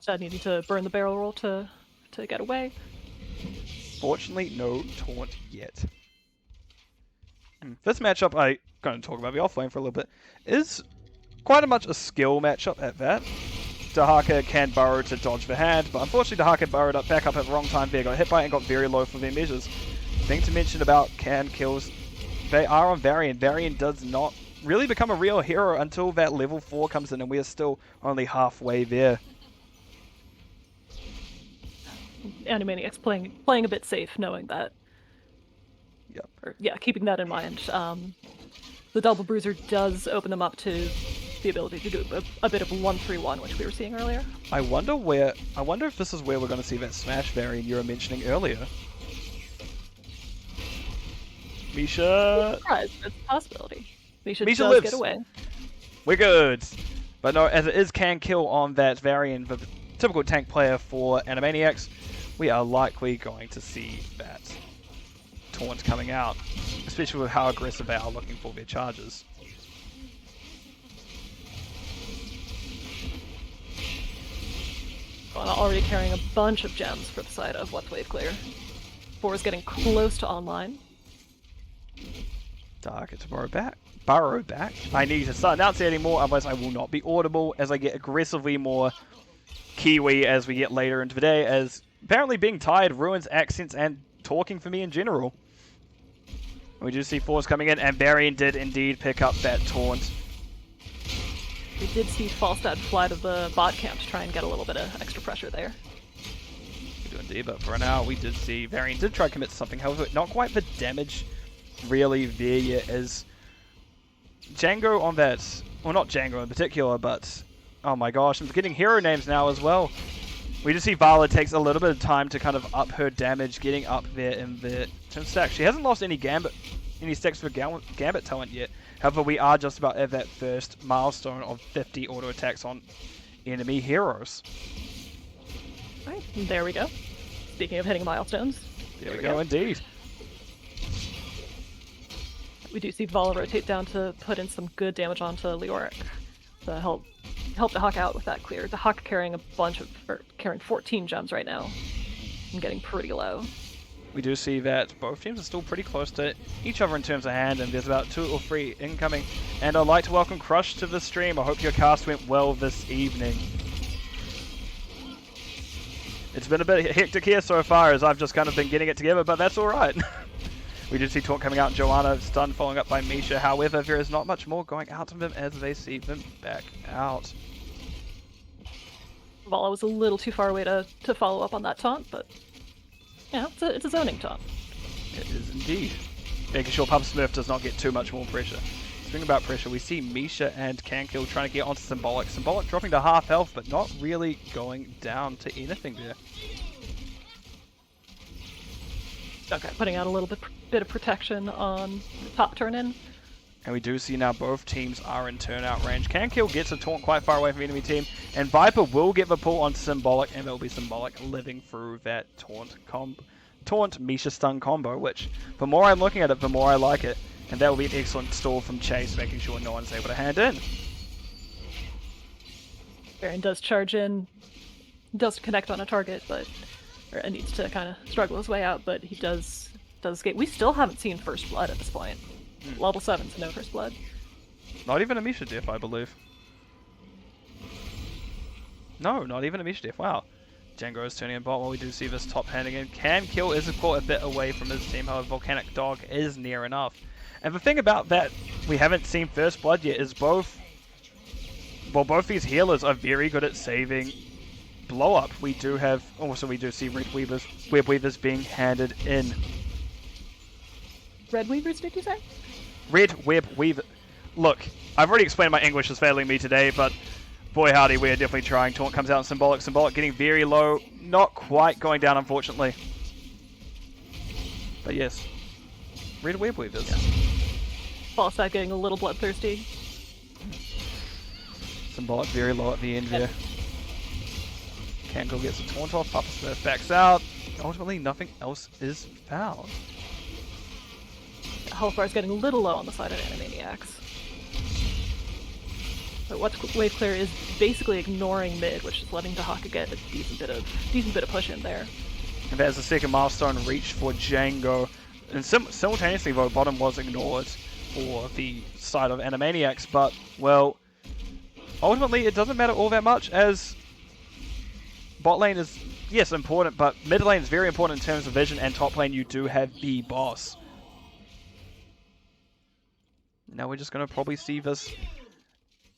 I needed to burn the barrel roll to get away. Fortunately, no taunt yet. This matchup, I'm going to talk about the offlane for a little bit, is quite much a skill matchup at that. Dahaka can burrow to dodge the hand, but unfortunately Dahaka burrowed back up at the wrong time there, got hit by it and got very low for their measures. Thing to mention about can kills, they are on Varian. Varian does not really become a real hero until that level 4 comes in, and we are still only halfway there. Animaniacs playing a bit safe, knowing that. Yep. Or, yeah, keeping that in mind. The Double Bruiser does open them up to the ability to do a bit of 1-3-1, which we were seeing earlier. I wonder if this is where we're going to see that Smash Varian you were mentioning earlier. Misha! Surprise, it's a possibility. Misha Misha does lives. get away. We're good! But no, as it is can kill on that Varian, the typical tank player for Animaniacs, we are likely going to see that taunts coming out, especially with how aggressive they are looking for their charges. Well, already carrying a bunch of gems for the side of What's Wave Clear. 4 is getting close to online. Dark, it's Burrow back. I need to start enunciating more, otherwise I will not be audible as I get aggressively more Kiwi as we get later into the day, as apparently being tired ruins accents and talking for me in general. We do see Force coming in, and Varian did indeed pick up that taunt. We did see Falstad fly to the bot camp to try and get a little bit of extra pressure there. We do indeed, but for now we did see Varian did try to commit to something, however not quite the damage really there yet, as Django on that, well not Django in particular, but oh my gosh, I'm forgetting hero names now as well. We just see Vala takes a little bit of time to kind of up her damage, getting up there in the stacks. She hasn't lost any stacks for Gambit talent yet. However, we are just about at that first milestone of 50 auto attacks on enemy heroes. Right, there we go. Speaking of hitting milestones. There we go indeed. We do see Vala rotate down to put in some good damage onto Leoric to help the Hawk out with that clear. The Hawk carrying carrying 14 gems right now and getting pretty low. We do see that both teams are still pretty close to each other in terms of hand, and there's about 2 or 3 incoming. And I'd like to welcome Crush to the stream. I hope your cast went well this evening. It's been a bit hectic here so far, as I've just kind of been getting it together, but that's alright. We did see Taunt coming out, Joanna stunned, following up by Misha. However, there is not much more going out of them as they see them back out. Vala was a little too far away to follow up on that taunt, but yeah, it's a zoning taunt. It is indeed. Making sure Papa Smurf does not get too much more pressure. Speaking about pressure, we see Misha and Kankill trying to get onto Symbolic. Symbolic dropping to half health, but not really going down to anything there. Okay, putting out a little bit of protection on the top turn-in. And we do see now both teams are in turnout range. Kankill gets a taunt quite far away from the enemy team, and Viper will get the pull on Symbolic, and it'll be Symbolic living through that taunt Misha stun combo, which the more I'm looking at it, the more I like it. And that will be an excellent stall from Chase, making sure no one's able to hand in. Baron does charge in, does connect on a target, but and needs to kind of struggle his way out, but he does get. We still haven't seen First Blood at this point. Level 7's no First Blood. Not even a Misha diff, I believe. No, not even a Misha diff. Wow. Django is turning in bot while we do see this top handing in. Kankill is of course a bit away from his team, however Volcanic Dog is near enough. And the thing about that we haven't seen First Blood yet is both these healers are very good at saving blow up. We do see Web Weavers being handed in. Red Weavers, did you say? Red Web Weaver. Look, I've already explained my English is failing me today, but boy howdy, we're definitely trying. Taunt comes out in Symbolic. Symbolic getting very low. Not quite going down, unfortunately. But yes. Red Web Weavers. Yeah. Falstad getting a little bloodthirsty. Symbolic very low at the end there. Kankill gets a taunt off. Papa Smurf backs out. Ultimately, nothing else is found. Health bar is getting a little low on the side of Animaniacs. But What's Wave Clear is basically ignoring mid, which is letting the Hawk get a decent bit of push in there. And there's the second milestone reached for Django. And simultaneously, though, bottom was ignored for the side of Animaniacs, but, well, ultimately it doesn't matter all that much, as bot lane is, yes, important, but mid lane is very important in terms of vision, and top lane you do have the boss. Now we're just going to probably see this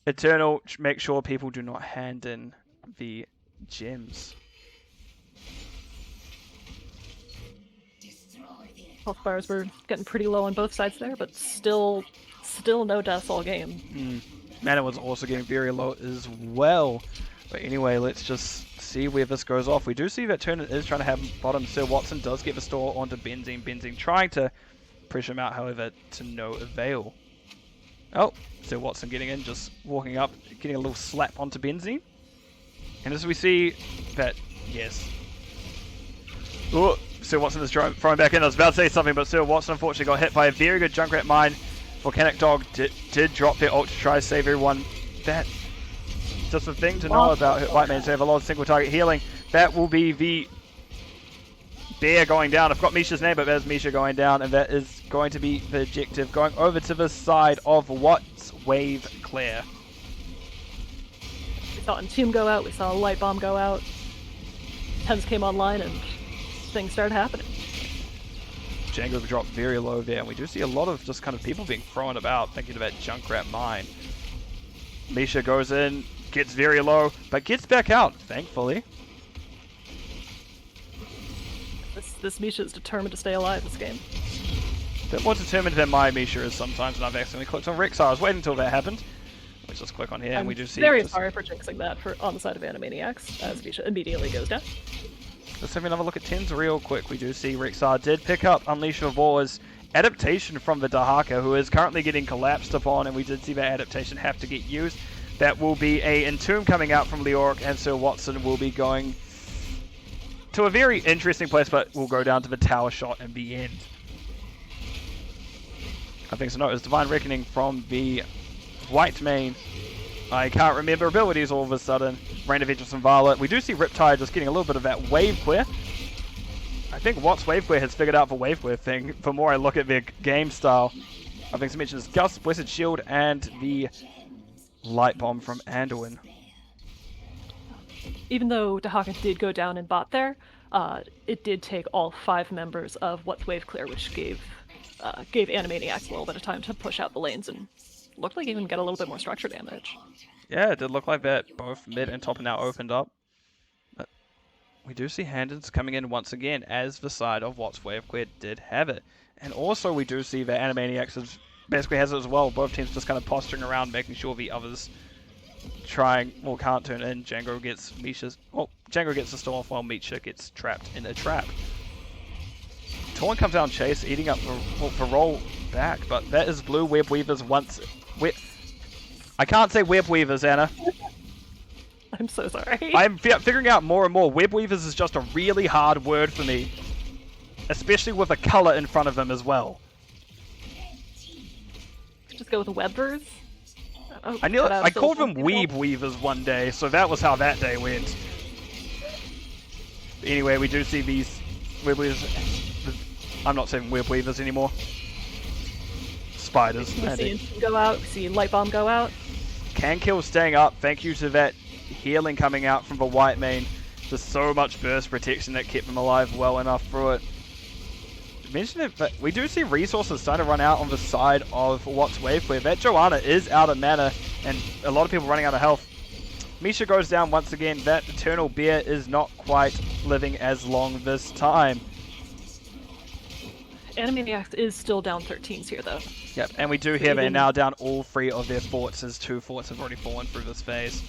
Eternal make sure people do not hand in the gems. Health bars were getting pretty low on both sides there, but still no deaths all game. Mana was also getting very low as well. But anyway, let's just see where this goes off. We do see that Turner is trying to have bottom. Sir Watson does get the store onto Benzine. Benzine trying to pressure him out, however, to no avail. Oh, Sir Watson getting in, just walking up, getting a little slap onto Benzine. And as we see that, yes. Oh, Sir Watson is throwing back in. I was about to say something, but Sir Watson unfortunately got hit by a very good Junkrat mine. Volcanic Dog did drop their ult to try to save everyone. That's just a thing to know about White Mage. They have a lot of single target healing. That will be the bear going down. I've got Misha's name, but there's Misha going down, and that is going to be the objective. Going over to the side of WHATS Wave Clear. We saw Entomb go out, we saw a Light Bomb go out. Tens came online and things started happening. Django dropped very low there, and we do see a lot of just kind of people being thrown about, thinking about Junkrat mine. Misha goes in, gets very low, but gets back out, thankfully. This Misha is determined to stay alive this game. A bit more determined than my Misha is sometimes, and I've accidentally clicked on Rexar. I was waiting until that happened. Let's just click on here, and we do see... very sorry for jinxing that on the side of Animaniacs, as Misha immediately goes down. Let's have another look at Tens real quick. We do see Rexar did pick up Unleash of War's adaptation from the Dahaka, who is currently getting collapsed upon, and we did see that adaptation have to get used. That will be a Entomb coming out from Leoric, and Sir Watson will be going to a very interesting place, but will go down to the tower shot in the end. I think so. No, it was Divine Reckoning from the White Mane. I can't remember abilities all of a sudden. Rain of Vengeance and Violet. We do see Riptide just getting a little bit of that wave clear. I think WHATS Wave Clear has figured out the wave clear thing. The more I look at their game style, I think some mentions Gust, Blessed Shield, and the Light Bomb from Anduin. Even though Dahaka did go down in bot there, it did take all 5 members of WHATS Wave Clear, which gave Animaniacs a little bit of time to push out the lanes and looked like even get a little bit more structure damage. Yeah, it did look like that. Both mid and top are now opened up. But we do see Handons coming in once again as the side of WHATS Wave Clear did have it. And also we do see that Animaniacs basically has it as well. Both teams just kind of posturing around, making sure the others can't turn in. Django gets Django gets the storm off while Misha gets trapped in a trap. Torn comes down chase, eating up the roll back, but that is blue Web Weavers once... I can't say Web Weavers, Anna. I'm so sorry. I'm figuring out more and more. Web Weavers is just a really hard word for me. Especially with a color in front of them as well. Just go with Webbers? Oh, I called them Weeb Weavers one day, so that was how that day went. Anyway, we do see these Web Weavers. I'm not saying Web Weavers anymore. Spiders. We see Entomb go out, we see Light Bomb go out. Can Kill staying up, thank you to that healing coming out from the White Mane. There's so much burst protection that kept them alive well enough through it. Mention it, but we do see resources starting to run out on the side of WHATS Wave Clear. That Joanna is out of mana, and a lot of people running out of health. Misha goes down once again. That Eternal Bear is not quite living as long this time. Animaniacs is still down 13s here, though. Yep, and we do hear they're now down all 3 of their forts, as 2 forts have already fallen through this phase.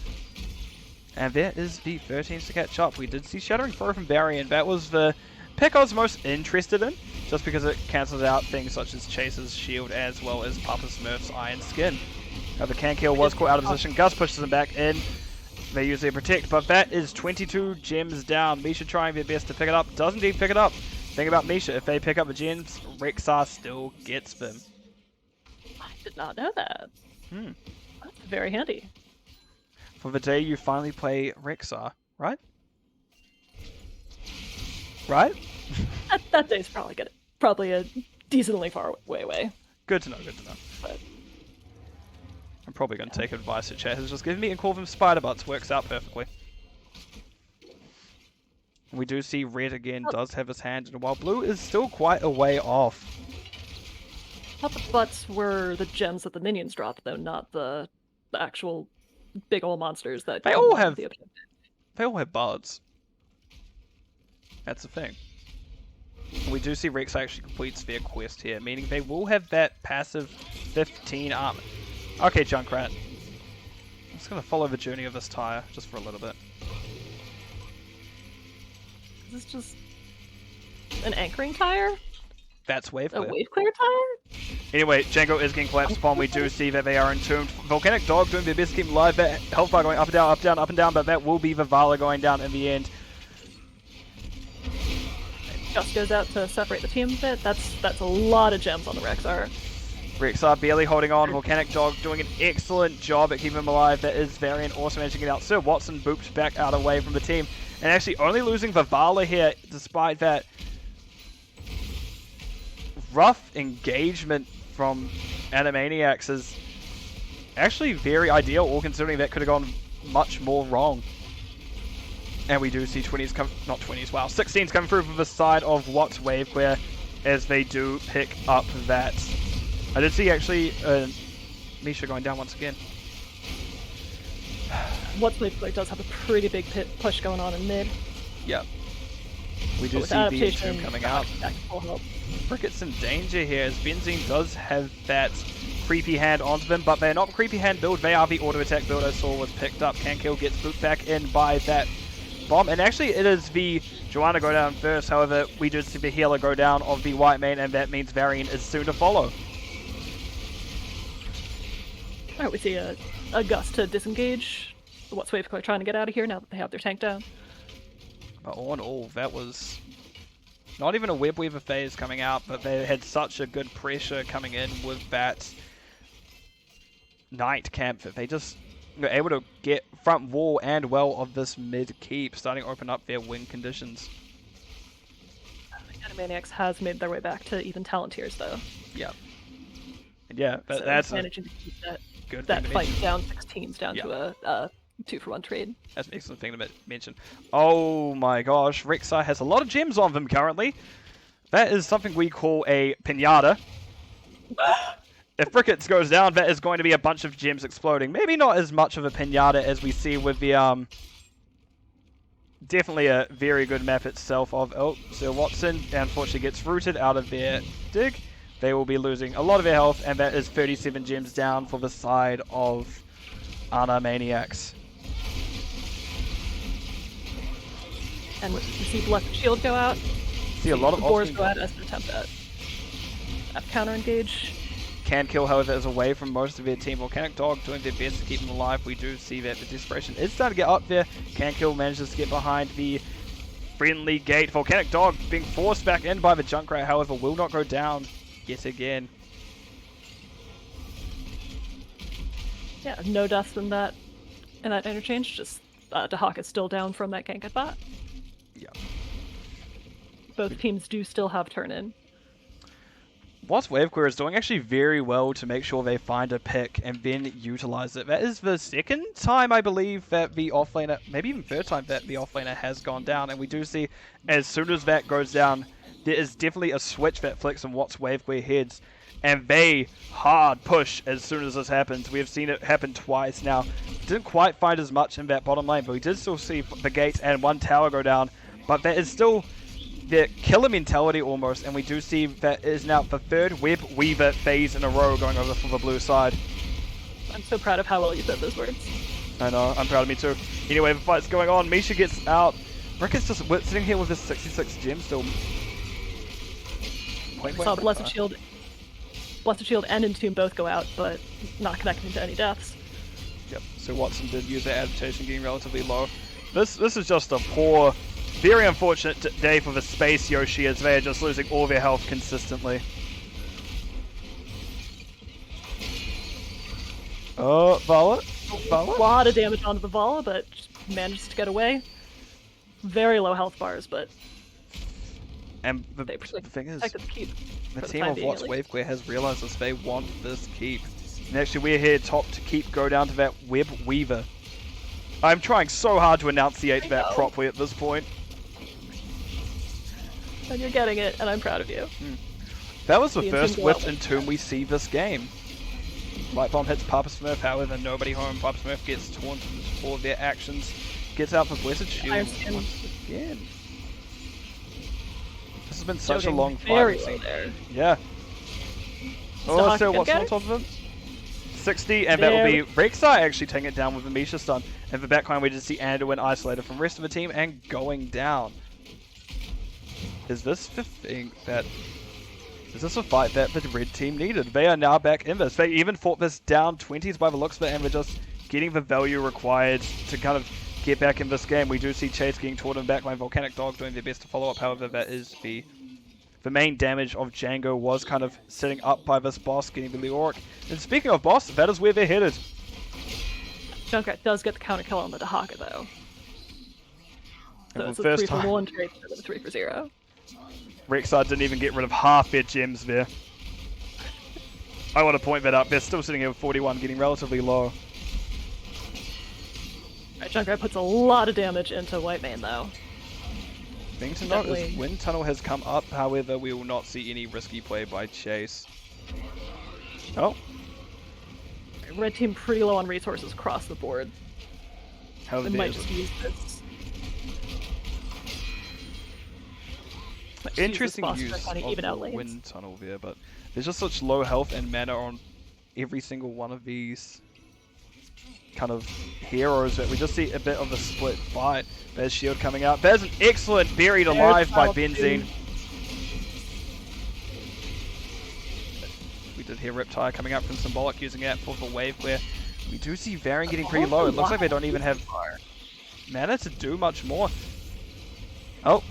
And there is the 13s to catch up. We did see Shattering Throw from Barry, and that was the pick I was most interested in, just because it cancels out things such as Chase's Shield, as well as Papa Smurf's Iron Skin. The Can Kill was caught out of position. Gus pushes him back in. They use their Protect, but that is 22 gems down. Misha trying their best to pick it up. Does indeed pick it up. Thing about Misha, if they pick up the gems, Rexar still gets them. I did not know that. That's very handy. For the day you finally play Rexar, right? Right? that day's probably a decently far away. Good to know, good to know. But I'm probably going to take advice that chat has just given me and call them spider butts. Works out perfectly. We do see red again does have his hand in, while blue is still quite a way off. I thought the butts were the gems that the minions dropped, though, not the actual big ol' monsters that they all have buds. That's the thing. And we do see Rex actually completes their quest here, meaning they will have that passive 15 armor. Okay, Junkrat. I'm just going to follow the journey of this tire just for a little bit. Is this just an anchoring tire? That's wave clear. A wave clear tire? Anyway, Django is getting collapsed upon. We do see that they are entombed. Volcanic Dog doing their best to keep them alive. That health bar going up and down, up, down, up and down, but that will be the Vala going down in the end. just goes out to separate the team a bit. That's a lot of gems on the Rexar. Rexar barely holding on. Volcanic Dog doing an excellent job at keeping him alive. That is Varian also managing to get out. Sir Watson booped back out away from the team. And actually only losing Vivala here, despite that rough engagement from Animaniacs, is actually very ideal, all considering that could have gone much more wrong. And we do see 20s come, not 20s, wow, 16s coming through from the side of WHATS Waveclear as they do pick up that. I did see actually Misha going down once again. WHATS Waveclear does have a pretty big push going on in mid. Yep. We do see the Entomb coming out. Cricket's in danger here as Benzine does have that creepy hand onto them, but they're not creepy hand build, they are the auto attack build I saw was picked up. Cankill gets booped back in by that bomb, and actually it is the Joanna go down first. However, we do see the healer go down of the white main, and that means Varian is soon to follow. Alright, we see a Gus to disengage. WHATS Waveclear trying to get out of here now that they have their tank down. But all in all, that was not even a Web Weaver phase coming out, but they had such a good pressure coming in with that Night Camp that they just were able to get front wall and well of this mid keep, starting to open up their win conditions. Animaniacs has made their way back to even talent tiers though. Yeah. And yeah, but so that's managing to keep good that thing to fight mention. down 16s down to a 2-for-1 trade. That's an excellent thing to mention. Oh my gosh, Rexar has a lot of gems on them currently. That is something we call a pinata. If Brickets goes down, that is going to be a bunch of gems exploding. Maybe not as much of a pinata as we see with the definitely a very good map itself of Sir Watson. Unfortunately gets rooted out of their dig. They will be losing a lot of their health, and that is 37 gems down for the side of Animaniacs. And we see Blessed Shield go out. See a lot of Boars go out as an attempt at counter engage. Cankill, however, is away from most of their team. Volcanic Dog doing their best to keep them alive. We do see that the desperation is starting to get up there. Cankill manages to get behind the friendly gate. Volcanic Dog being forced back in by the Junkrat, however, will not go down yet again. Yeah, no deaths in that interchange. Just Dahak is still down from that gank at bot. Yeah. Both teams do still have turn in. WHATS Waveclear is doing actually very well to make sure they find a pick and then utilize it. That is the second time, I believe, that the offlaner, maybe even third time that the offlaner has gone down. And we do see, as soon as that goes down, there is definitely a switch that flicks on WHATS Waveclear heads. And they hard push as soon as this happens. We have seen it happen twice now. Didn't quite find as much in that bottom lane, but we did still see the gate and one tower go down. But that is still the killer mentality almost, and we do see that is now the third Web Weaver phase in a row going over for the blue side. I'm so proud of how well you said those words. I know, I'm proud of me too. Anyway, the fight's going on. Misha gets out. Rick is just sitting here with his 66 gems still. We saw Blessed Shield and Entomb both go out, but not connecting to any deaths. Yep, so Watson did use that adaptation, getting relatively low. This is just a poor, very unfortunate day for the Space Yoshi, as they are just losing all their health consistently. Oh, Vala? A lot of damage onto the Vala, but just manages to get away. Very low health bars, but and the thing is, the keep the team of WHATS Waveclear has realized this. They want this keep. And actually, we're here top to keep go down to that Web Weaver. I'm trying so hard to enunciate that properly at this point. And you're getting it, and I'm proud of you. That was the first whipped Entomb we see this game. Light Bomb hits Papa Smurf, however, nobody home. Papa Smurf gets taunted for their actions. Gets out for Blessed Shield once again. This has been such a long fight. There. Yeah. Oh, so what's on top of him? 60, and that will be Rexar actually taking it down with the Misha stun. And for backline, we just see Anduin isolated from the rest of the team and going down. Is this the thing that... Is this a fight that the red team needed? They are now back in this. They even fought this down 20s by the looks of it, and we're just getting the value required to kind of get back in this game. We do see Chase getting toward him back by Volcanic Dog doing their best to follow up. However, that is the main damage of Django was kind of setting up by this boss, getting the Leoric. And speaking of boss, that is where they're headed. Junkrat does get the counter kill on the Dahaka though. So And it's for the a first 3 for time, 1 trade instead of a 3 for 0. Rek'Sai didn't even get rid of half their gems there. I want to point that up. They're still sitting here with 41, getting relatively low. Right, Junkrat puts a lot of damage into White Mane though. Thing to note is Definitely. Wind Tunnel has come up, however, we will not see any risky play by Chase. Oh, Red team pretty low on resources across the board. how They might just use this. interesting boss to use kinda of even out the lanes. Wind Tunnel there, but there's just such low health and mana on every single one of these kind of heroes that we just see a bit of a split fight. There's shield coming out. There's an excellent buried There's alive by Alpha Benzine. too. We did hear Riptide coming out from Symbolic using that for the wave clear. We do see Varian getting pretty low. It looks like they don't even have mana to do much more. Oh.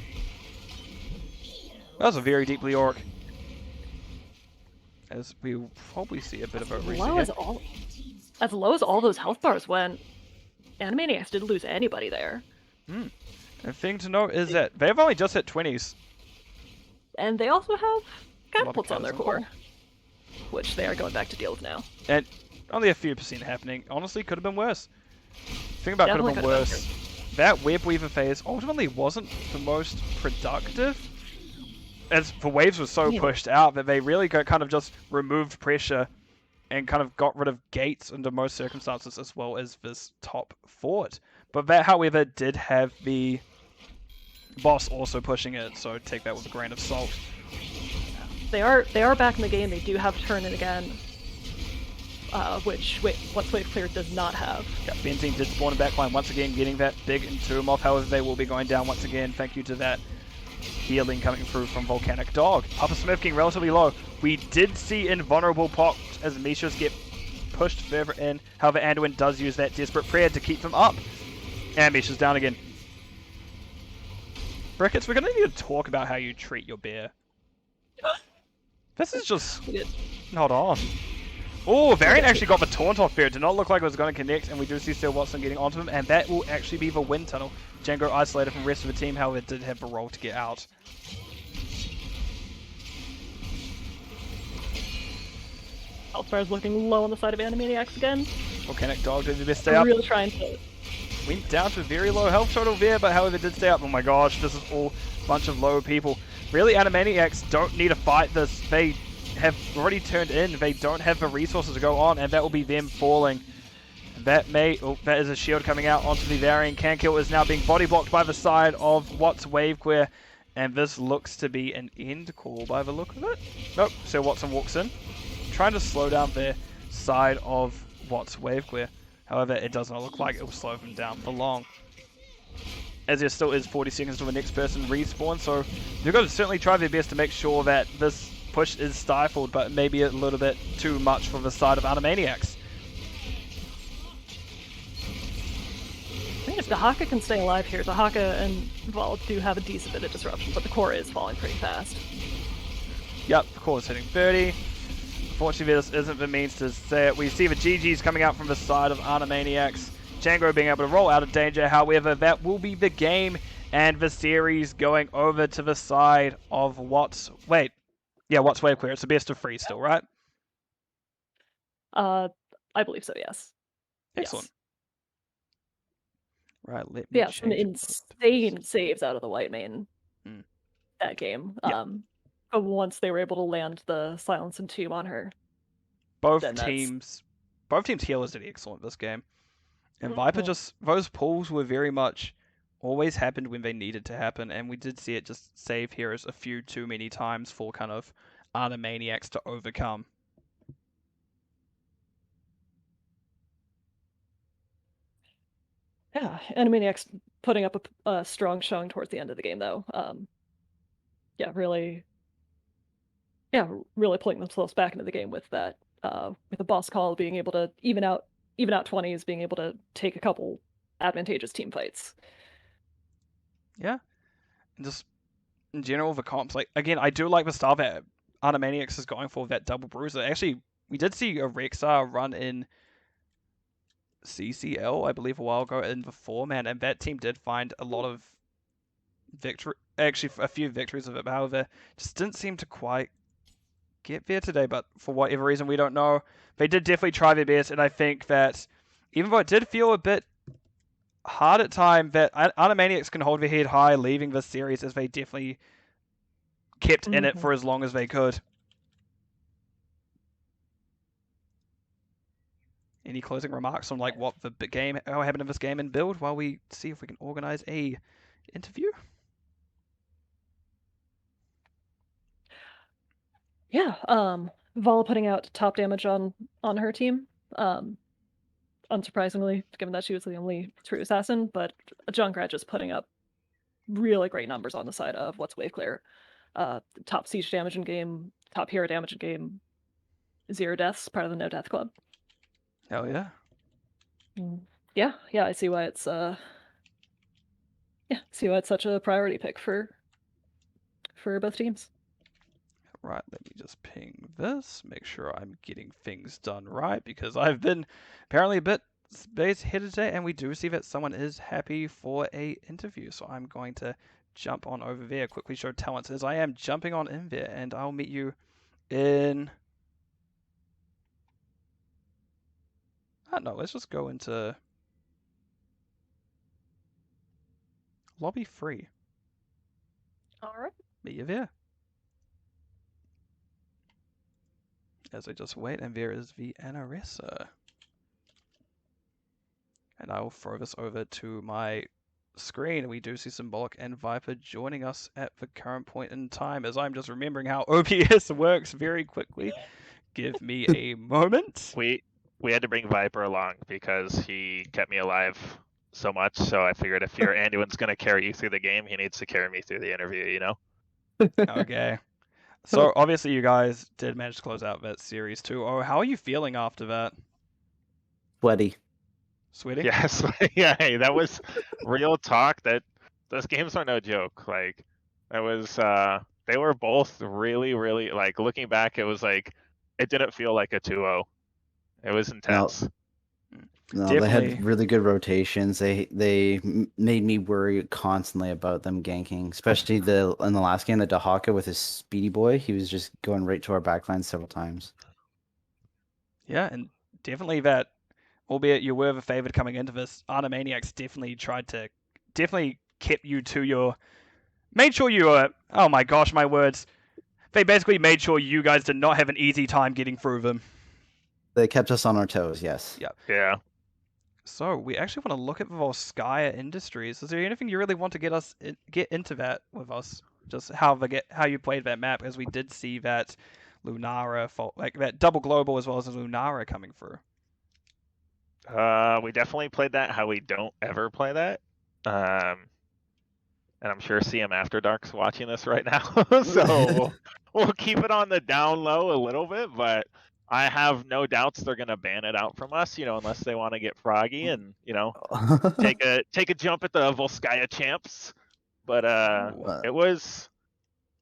That was a very deep Leoric. As we'll probably see a bit of a reset here. As low as all those health bars went, Animaniacs didn't lose anybody there. The thing to note is that they've only just hit 20s. And they also have of catapults on their catapults. core, which they are going back to deal with now. And only a few percent happening. Honestly, could have been worse. Think about could have been worse. That Web Weaver phase ultimately wasn't the most productive. As the waves were so pushed out that they really kind of just removed pressure and kind of got rid of gates under most circumstances, as well as this top fort. But that, however, did have the boss also pushing it, so take that with a grain of salt. They are back in the game. They do have turn in again, which What's Wave Clear does not have. Yeah, Benzine did spawn a backline once again, getting that big entomb off. However, they will be going down once again. Thank you to that healing coming through from Volcanic Dog. Papa Smurf getting relatively low. We did see Invulnerable popped as Mishas get pushed further in. However, Anduin does use that Desperate Prayer to keep them up. And Mishas down again. Ricketts, we're going to need to talk about how you treat your bear. This is just not on. Oh, Variant actually got the taunt off there. It did not look like it was going to connect, and we do see Sir Watson getting onto him, and that will actually be the Wind Tunnel. Django isolated from the rest of the team, however, it did have the roll to get out. Healthbar's looking low on the side of Animaniacs again. Volcanic Dog did the best stay up. Really trying to. Went down to a very low health total there, but however did stay up. Oh my gosh, this is all a bunch of low people. Really, Animaniacs don't need to fight this. They have already turned in. They don't have the resources to go on, and that will be them falling. That is a shield coming out onto the Varian. Cankill is now being body blocked by the side of Watts Wave Clear, and this looks to be an end call by the look of it. Nope, Sir Watson walks in, trying to slow down their side of Watts Wave Clear. However, it does not look like it will slow them down for long, as there still is 40 seconds to the next person respawn, so they've got to certainly try their best to make sure that this push is stifled, but maybe a little bit too much for the side of Animaniacs. I think if Dahaka can stay alive here, Dahaka and Vol do have a decent bit of disruption, but the core is falling pretty fast. Yep, the core is hitting 30. Unfortunately, this isn't the means to say it. We see the GGs coming out from the side of Animaniacs. Django being able to roll out of danger. However, that will be the game and the series going over to the side of Watts. Wait. Yeah, Watts Wave Clear. It's the best of 3 still, right? I believe so, yes. Excellent. Yes. Right, let me some insane saves out of the White Mane that game. Yeah. But once they were able to land the Silence and Tomb on her. Both teams healers did excellent this game. And Viper those pulls were very much always happened when they needed to happen, and we did see it just save heroes a few too many times for kind of Animaniacs to overcome. Yeah, Animaniacs putting up a strong showing towards the end of the game, though. Really pulling themselves back into the game with that, with the boss call, being able to even out 20s, being able to take a couple advantageous team fights. Yeah, and just in general, the comps, like, again, I do like the style that Animaniacs is going for, that double bruiser. Actually, we did see a Rexar run in CCL, I believe, a while ago in the 4-man, and that team did find a lot of victory, actually a few victories of it. However, just didn't seem to quite get there today, but for whatever reason, we don't know. They did definitely try their best, and I think that even though it did feel a bit hard at time, that Animaniacs can hold their head high leaving this series, as they definitely kept in it for as long as they could. Any closing remarks on like what the game, how happened in this game and build, while we see if we can organize a interview? Yeah, Vala putting out top damage on her team. Unsurprisingly, given that she was the only true assassin, but Junkrat just putting up really great numbers on the side of What's Wave Clear. Top siege damage in game, top hero damage in game, 0 deaths, part of the No Death Club. Hell yeah. Yeah, I see why it's such a priority pick for both teams. Right, let me just ping this, make sure I'm getting things done right, because I've been apparently a bit space-headed today, and we do see that someone is happy for a interview, so I'm going to jump on over there, quickly show talents, as I am jumping on in there, and I'll meet you in... no, let's just go into lobby free. Alright. Meet you there. As I just wait, and there is the Anaressa. And I will throw this over to my screen. We do see Symbolic and Viper joining us at the current point in time, as I'm just remembering how OBS works very quickly. Give me a moment. We had to bring Viper along because he kept me alive so much, so I figured if anyone's going to carry you through the game, he needs to carry me through the interview, you know? Okay. So obviously you guys did manage to close out that series 2. How are you feeling after that? Sweaty. Sweaty? Yes. Yeah, hey, that was real talk. That those games are no joke. Like, that was they were both really, really, like, looking back, it was like it didn't feel like a 2-0. It was intense. No, Definitely. they had really good rotations. They made me worry constantly about them ganking, especially in the last game, the Dahaka with his speedy boy. He was just going right to our backline several times. Yeah, and definitely that, albeit you were the favored coming into this, Animaniacs definitely kept you to your, made sure you were, oh my gosh, my words. They basically made sure you guys did not have an easy time getting through them. They kept us on our toes, yes. Yeah. So we actually want to look at the Volskaya Industries. Is there anything you really want to get into that with us? Just how you played that map, as we did see that Lunara, like that double global as well as Lunara coming through. We definitely played that how we don't ever play that. And I'm sure CM After Dark's watching this right now, so we'll keep it on the down low a little bit, but I have no doubts they're gonna ban it out from us, unless they want to get froggy and, take a jump at the Volskaya champs. But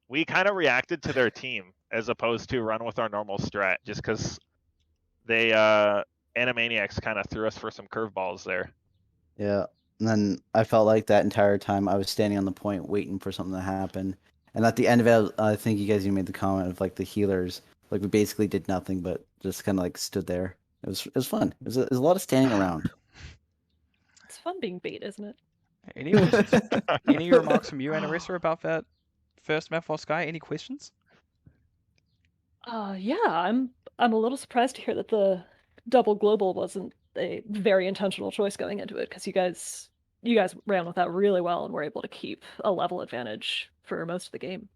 we kind of reacted to their team as opposed to run with our normal strat, just because they Animaniacs kind of threw us for some curveballs there. Yeah. And then I felt like that entire time I was standing on the point waiting for something to happen. And at the end of it, I think you guys made the comment of like the healers, like we basically did nothing but just kind of like stood there. It was fun. It was a lot of standing around. It's fun being bait, isn't it? Any remarks from you, Anaressa, about that first map for Sky? Any questions? Yeah, I'm a little surprised to hear that the double global wasn't a very intentional choice going into it, because you guys ran with that really well and were able to keep a level advantage for most of the game.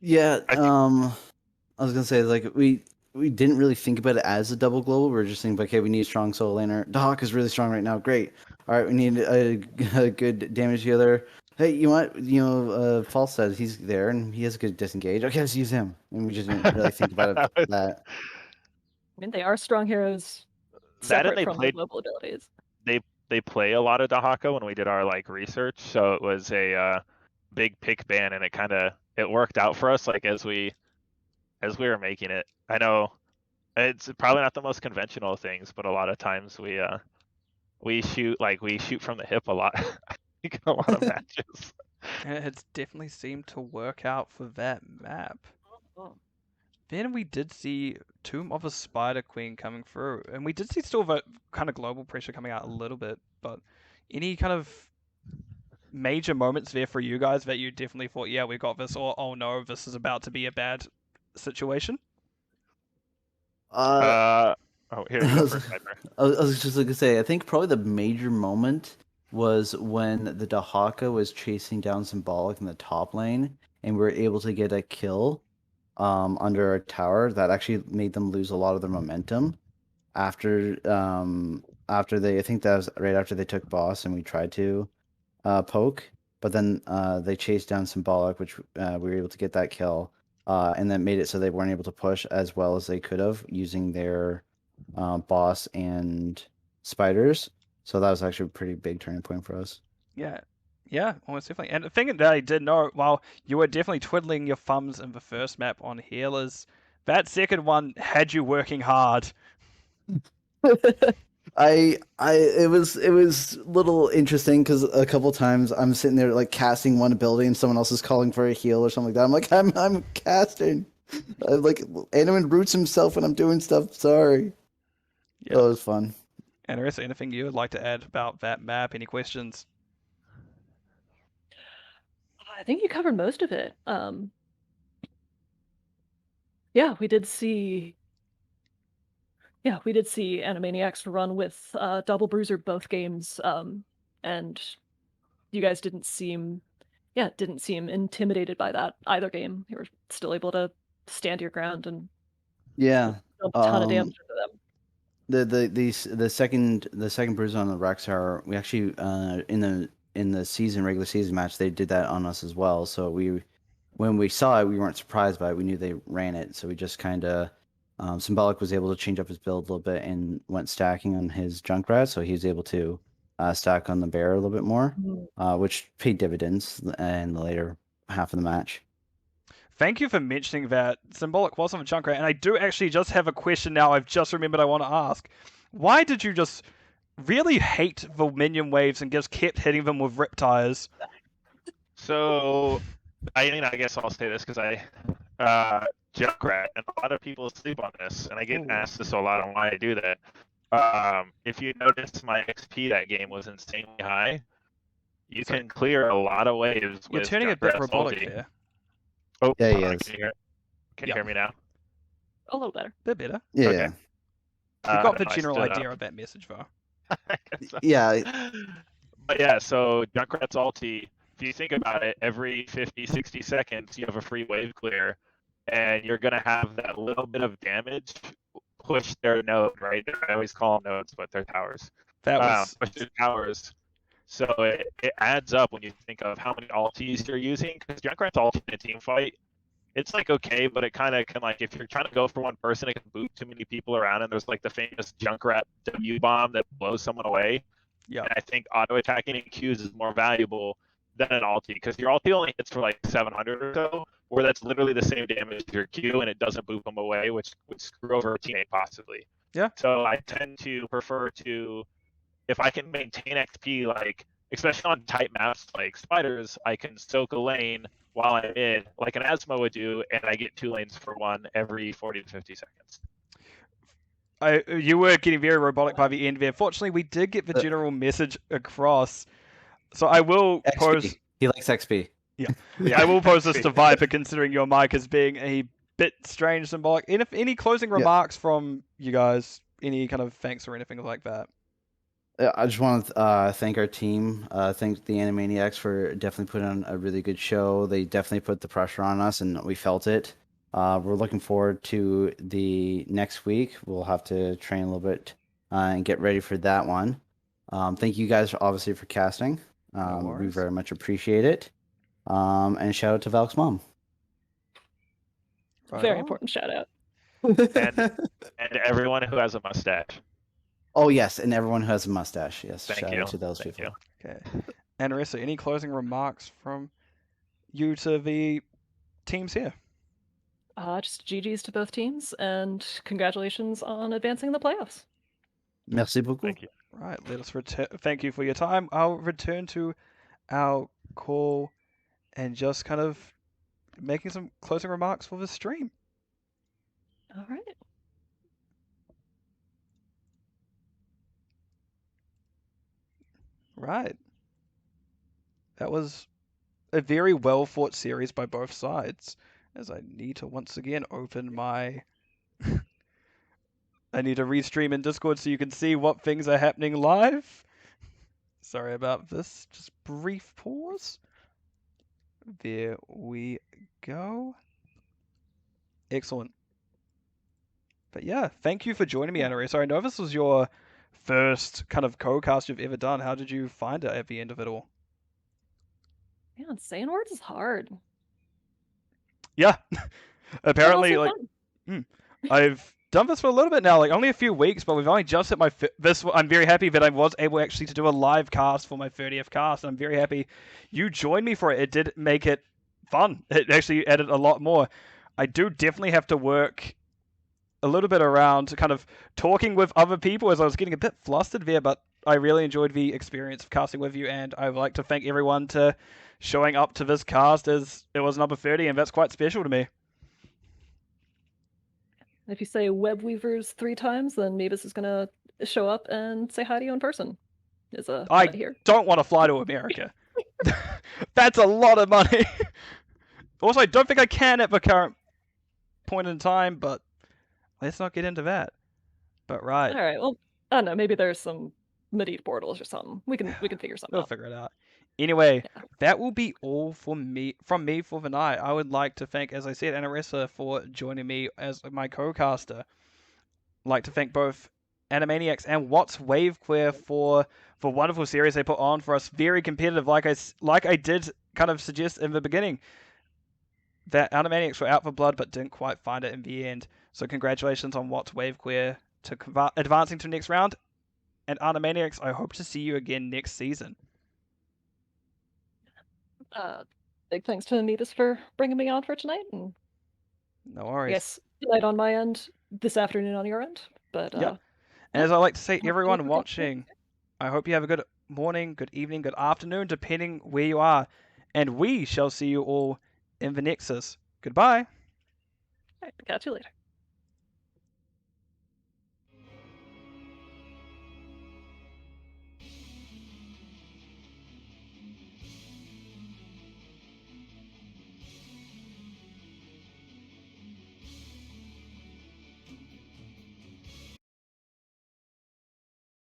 Yeah, I was gonna say, like, we didn't really think about it as a double global. We were just thinking, okay, we need a strong solo laner. Dahak is really strong right now. Great. All right, we need a good damage healer. Hey, you want, False says he's there and he has a good disengage. Okay, let's use him. And we just didn't really think about it, that. I mean, they are strong heroes That and separate from the global abilities. They they play a lot of Dahaka when we did our like research, so it was a big pick ban, and it worked out for us like as we were making it. I know it's probably not the most conventional things, but a lot of times we shoot from the hip a lot in a lot of matches. And it's definitely seemed to work out for that map. Oh. Then we did see Tomb of a Spider Queen coming through, and we did see still the kind of global pressure coming out a little bit, but any kind of major moments there for you guys that you definitely thought, yeah, we got this, or oh no, this is about to be a bad situation? Uh, Here you go first, Piper. I was just gonna say, I think probably the major moment was when the Dahaka was chasing down Symbolic in the top lane, and we were able to get a kill under a tower that actually made them lose a lot of their momentum after I think that was right after they took boss and we tried to poke, but then they chased down Symbolic, which we were able to get that kill, and that made it so they weren't able to push as well as they could have using their boss and spiders. So that was actually a pretty big turning point for us. Yeah, almost definitely. And the thing that I did know, while you were definitely twiddling your thumbs in the first map on healers, that second one had you working hard. It was a little interesting because a couple times I'm sitting there like casting one ability and someone else is calling for a heal or something like that. I'm like, I'm casting. Like Animan roots himself when I'm doing stuff. Sorry. Yeah. That was fun. Anaressa, anything you would like to add about that map? Any questions? I think you covered most of it. Yeah, we did see Animaniacs run with Double Bruiser both games, and you guys didn't seem intimidated by that either game. You were still able to stand your ground and Yeah. deal a ton of damage to them. The second bruise on the Rexar, we actually in the regular season match they did that on us as well. So when we saw it, we weren't surprised by it. We knew they ran it, so we just kind of Symbolic was able to change up his build a little bit and went stacking on his Junkrat, so he was able to stack on the bear a little bit more, which paid dividends in the later half of the match. Thank you for mentioning that Symbolic was on the Junkrat, and I do actually just have a question now I've just remembered I want to ask. Why did you just really hate the minion waves and just kept hitting them with Riptires? So, I guess I'll say this because Junkrat, and a lot of people sleep on this, and I get asked this a lot on why I do that. If you notice, my XP that game was insanely high. You can clear a lot of waves. You're with turning a bit Junkrat's robotic ulti. there. Oh, Yeah, he hold on, is. Can you hear me now? A little better. Bit better. Yeah. Okay. You got the no, I general stood idea up. of that message, though. Yeah. But yeah, so Junkrat's ulti, if you think about it, every 50, 60 seconds you have a free wave clear, and you're going to have that little bit of damage push their node, right? I always call them nodes, but they're towers. That was Push their towers. So it adds up when you think of how many ultis you're using, because Junkrat's ulti in a team fight, it's like okay, but it kind of can like if you're trying to go for one person, it can boot too many people around, and there's like the famous Junkrat W bomb that blows someone away. Yeah. And I think auto attacking in Qs is more valuable than an ulti because your ulti only hits for like 700 or so, where that's literally the same damage as your Q, and it doesn't boot them away, which would screw over a teammate possibly. Yeah. So I tend to prefer to, if I can maintain XP, like especially on tight maps like spiders, I can soak a lane while I'm in, like an Asmo would do, and I get 2 lanes for one every 40 to 50 seconds. You were getting very robotic by the end there. Fortunately, we did get the general message across. So I will XP. pose. He likes XP. Yeah, I will pose this to Viper, considering your mic as being a bit strange, Symbolic. And if any closing remarks from you guys, any kind of thanks or anything like that. I just want to thank our team. Thank the Animaniacs for definitely putting on a really good show. They definitely put the pressure on us, and we felt it. We're looking forward to the next week. We'll have to train a little bit and get ready for that one. Thank you guys, obviously, for casting. We very much appreciate it. And shout out to Valk's mom. Very important shout out. And everyone who has a mustache. Oh yes, and everyone who has a mustache. Yes, Thank shout you. out to those Thank people. you. Okay. Anaressa, any closing remarks from you to the teams here? Just GGs to both teams, and congratulations on advancing the playoffs. Merci beaucoup. Thank you. Right, let us return. Thank you for your time. I'll return to our call and just kind of making some closing remarks for the stream. All right. Right. That was a very well fought series by both sides. As I need to once again open my. I need to restream in Discord so you can see what things are happening live. Sorry about this. Just brief pause. There we go. Excellent. But yeah, thank you for joining me, Anaressa. I know this was your first kind of co-cast you've ever done. How did you find it at the end of it all? Man, saying words is hard. Yeah. Apparently, But like, also fun. I've done this for a little bit now, like only a few weeks, but we've only just hit my this. I'm very happy that I was able actually to do a live cast for my 30th cast, and I'm very happy you joined me for it. It did make it fun. It actually added a lot more. I do definitely have to work a little bit around kind of talking with other people, as I was getting a bit flustered there, but I really enjoyed the experience of casting with you, and I would like to thank everyone to showing up to this cast, as it was number 30, and that's quite special to me. If you say web weavers 3 times, then Mavis is gonna show up and say hi to you in person. Is what I hear. Don't want to fly to America. That's a lot of money. Also, I don't think I can at the current point in time, but let's not get into that. But right. All right. Well, I don't know. Maybe there's some Medivh portals or something. We can figure something We'll out. figure it out. Anyway, Yeah. that will be all from me for the night. I would like to thank, as I said, Anaressa for joining me as my co-caster. I'd like to thank both Animaniacs and WHATS Wavequeer for the wonderful series they put on for us. Very competitive, like I did kind of suggest in the beginning. That Animaniacs were out for blood but didn't quite find it in the end. So congratulations on WHATS Wavequeer to advancing to the next round. And Animaniacs, I hope to see you again next season. Big thanks to Mavis for bringing me on for tonight, and No worries. yes, tonight on my end, this afternoon on your end. But yeah. And as I like to say, hopefully everyone we'll watching, I hope you have a good morning, good evening, good afternoon, depending where you are. And we shall see you all in the Nexus. Goodbye. All right, catch you later.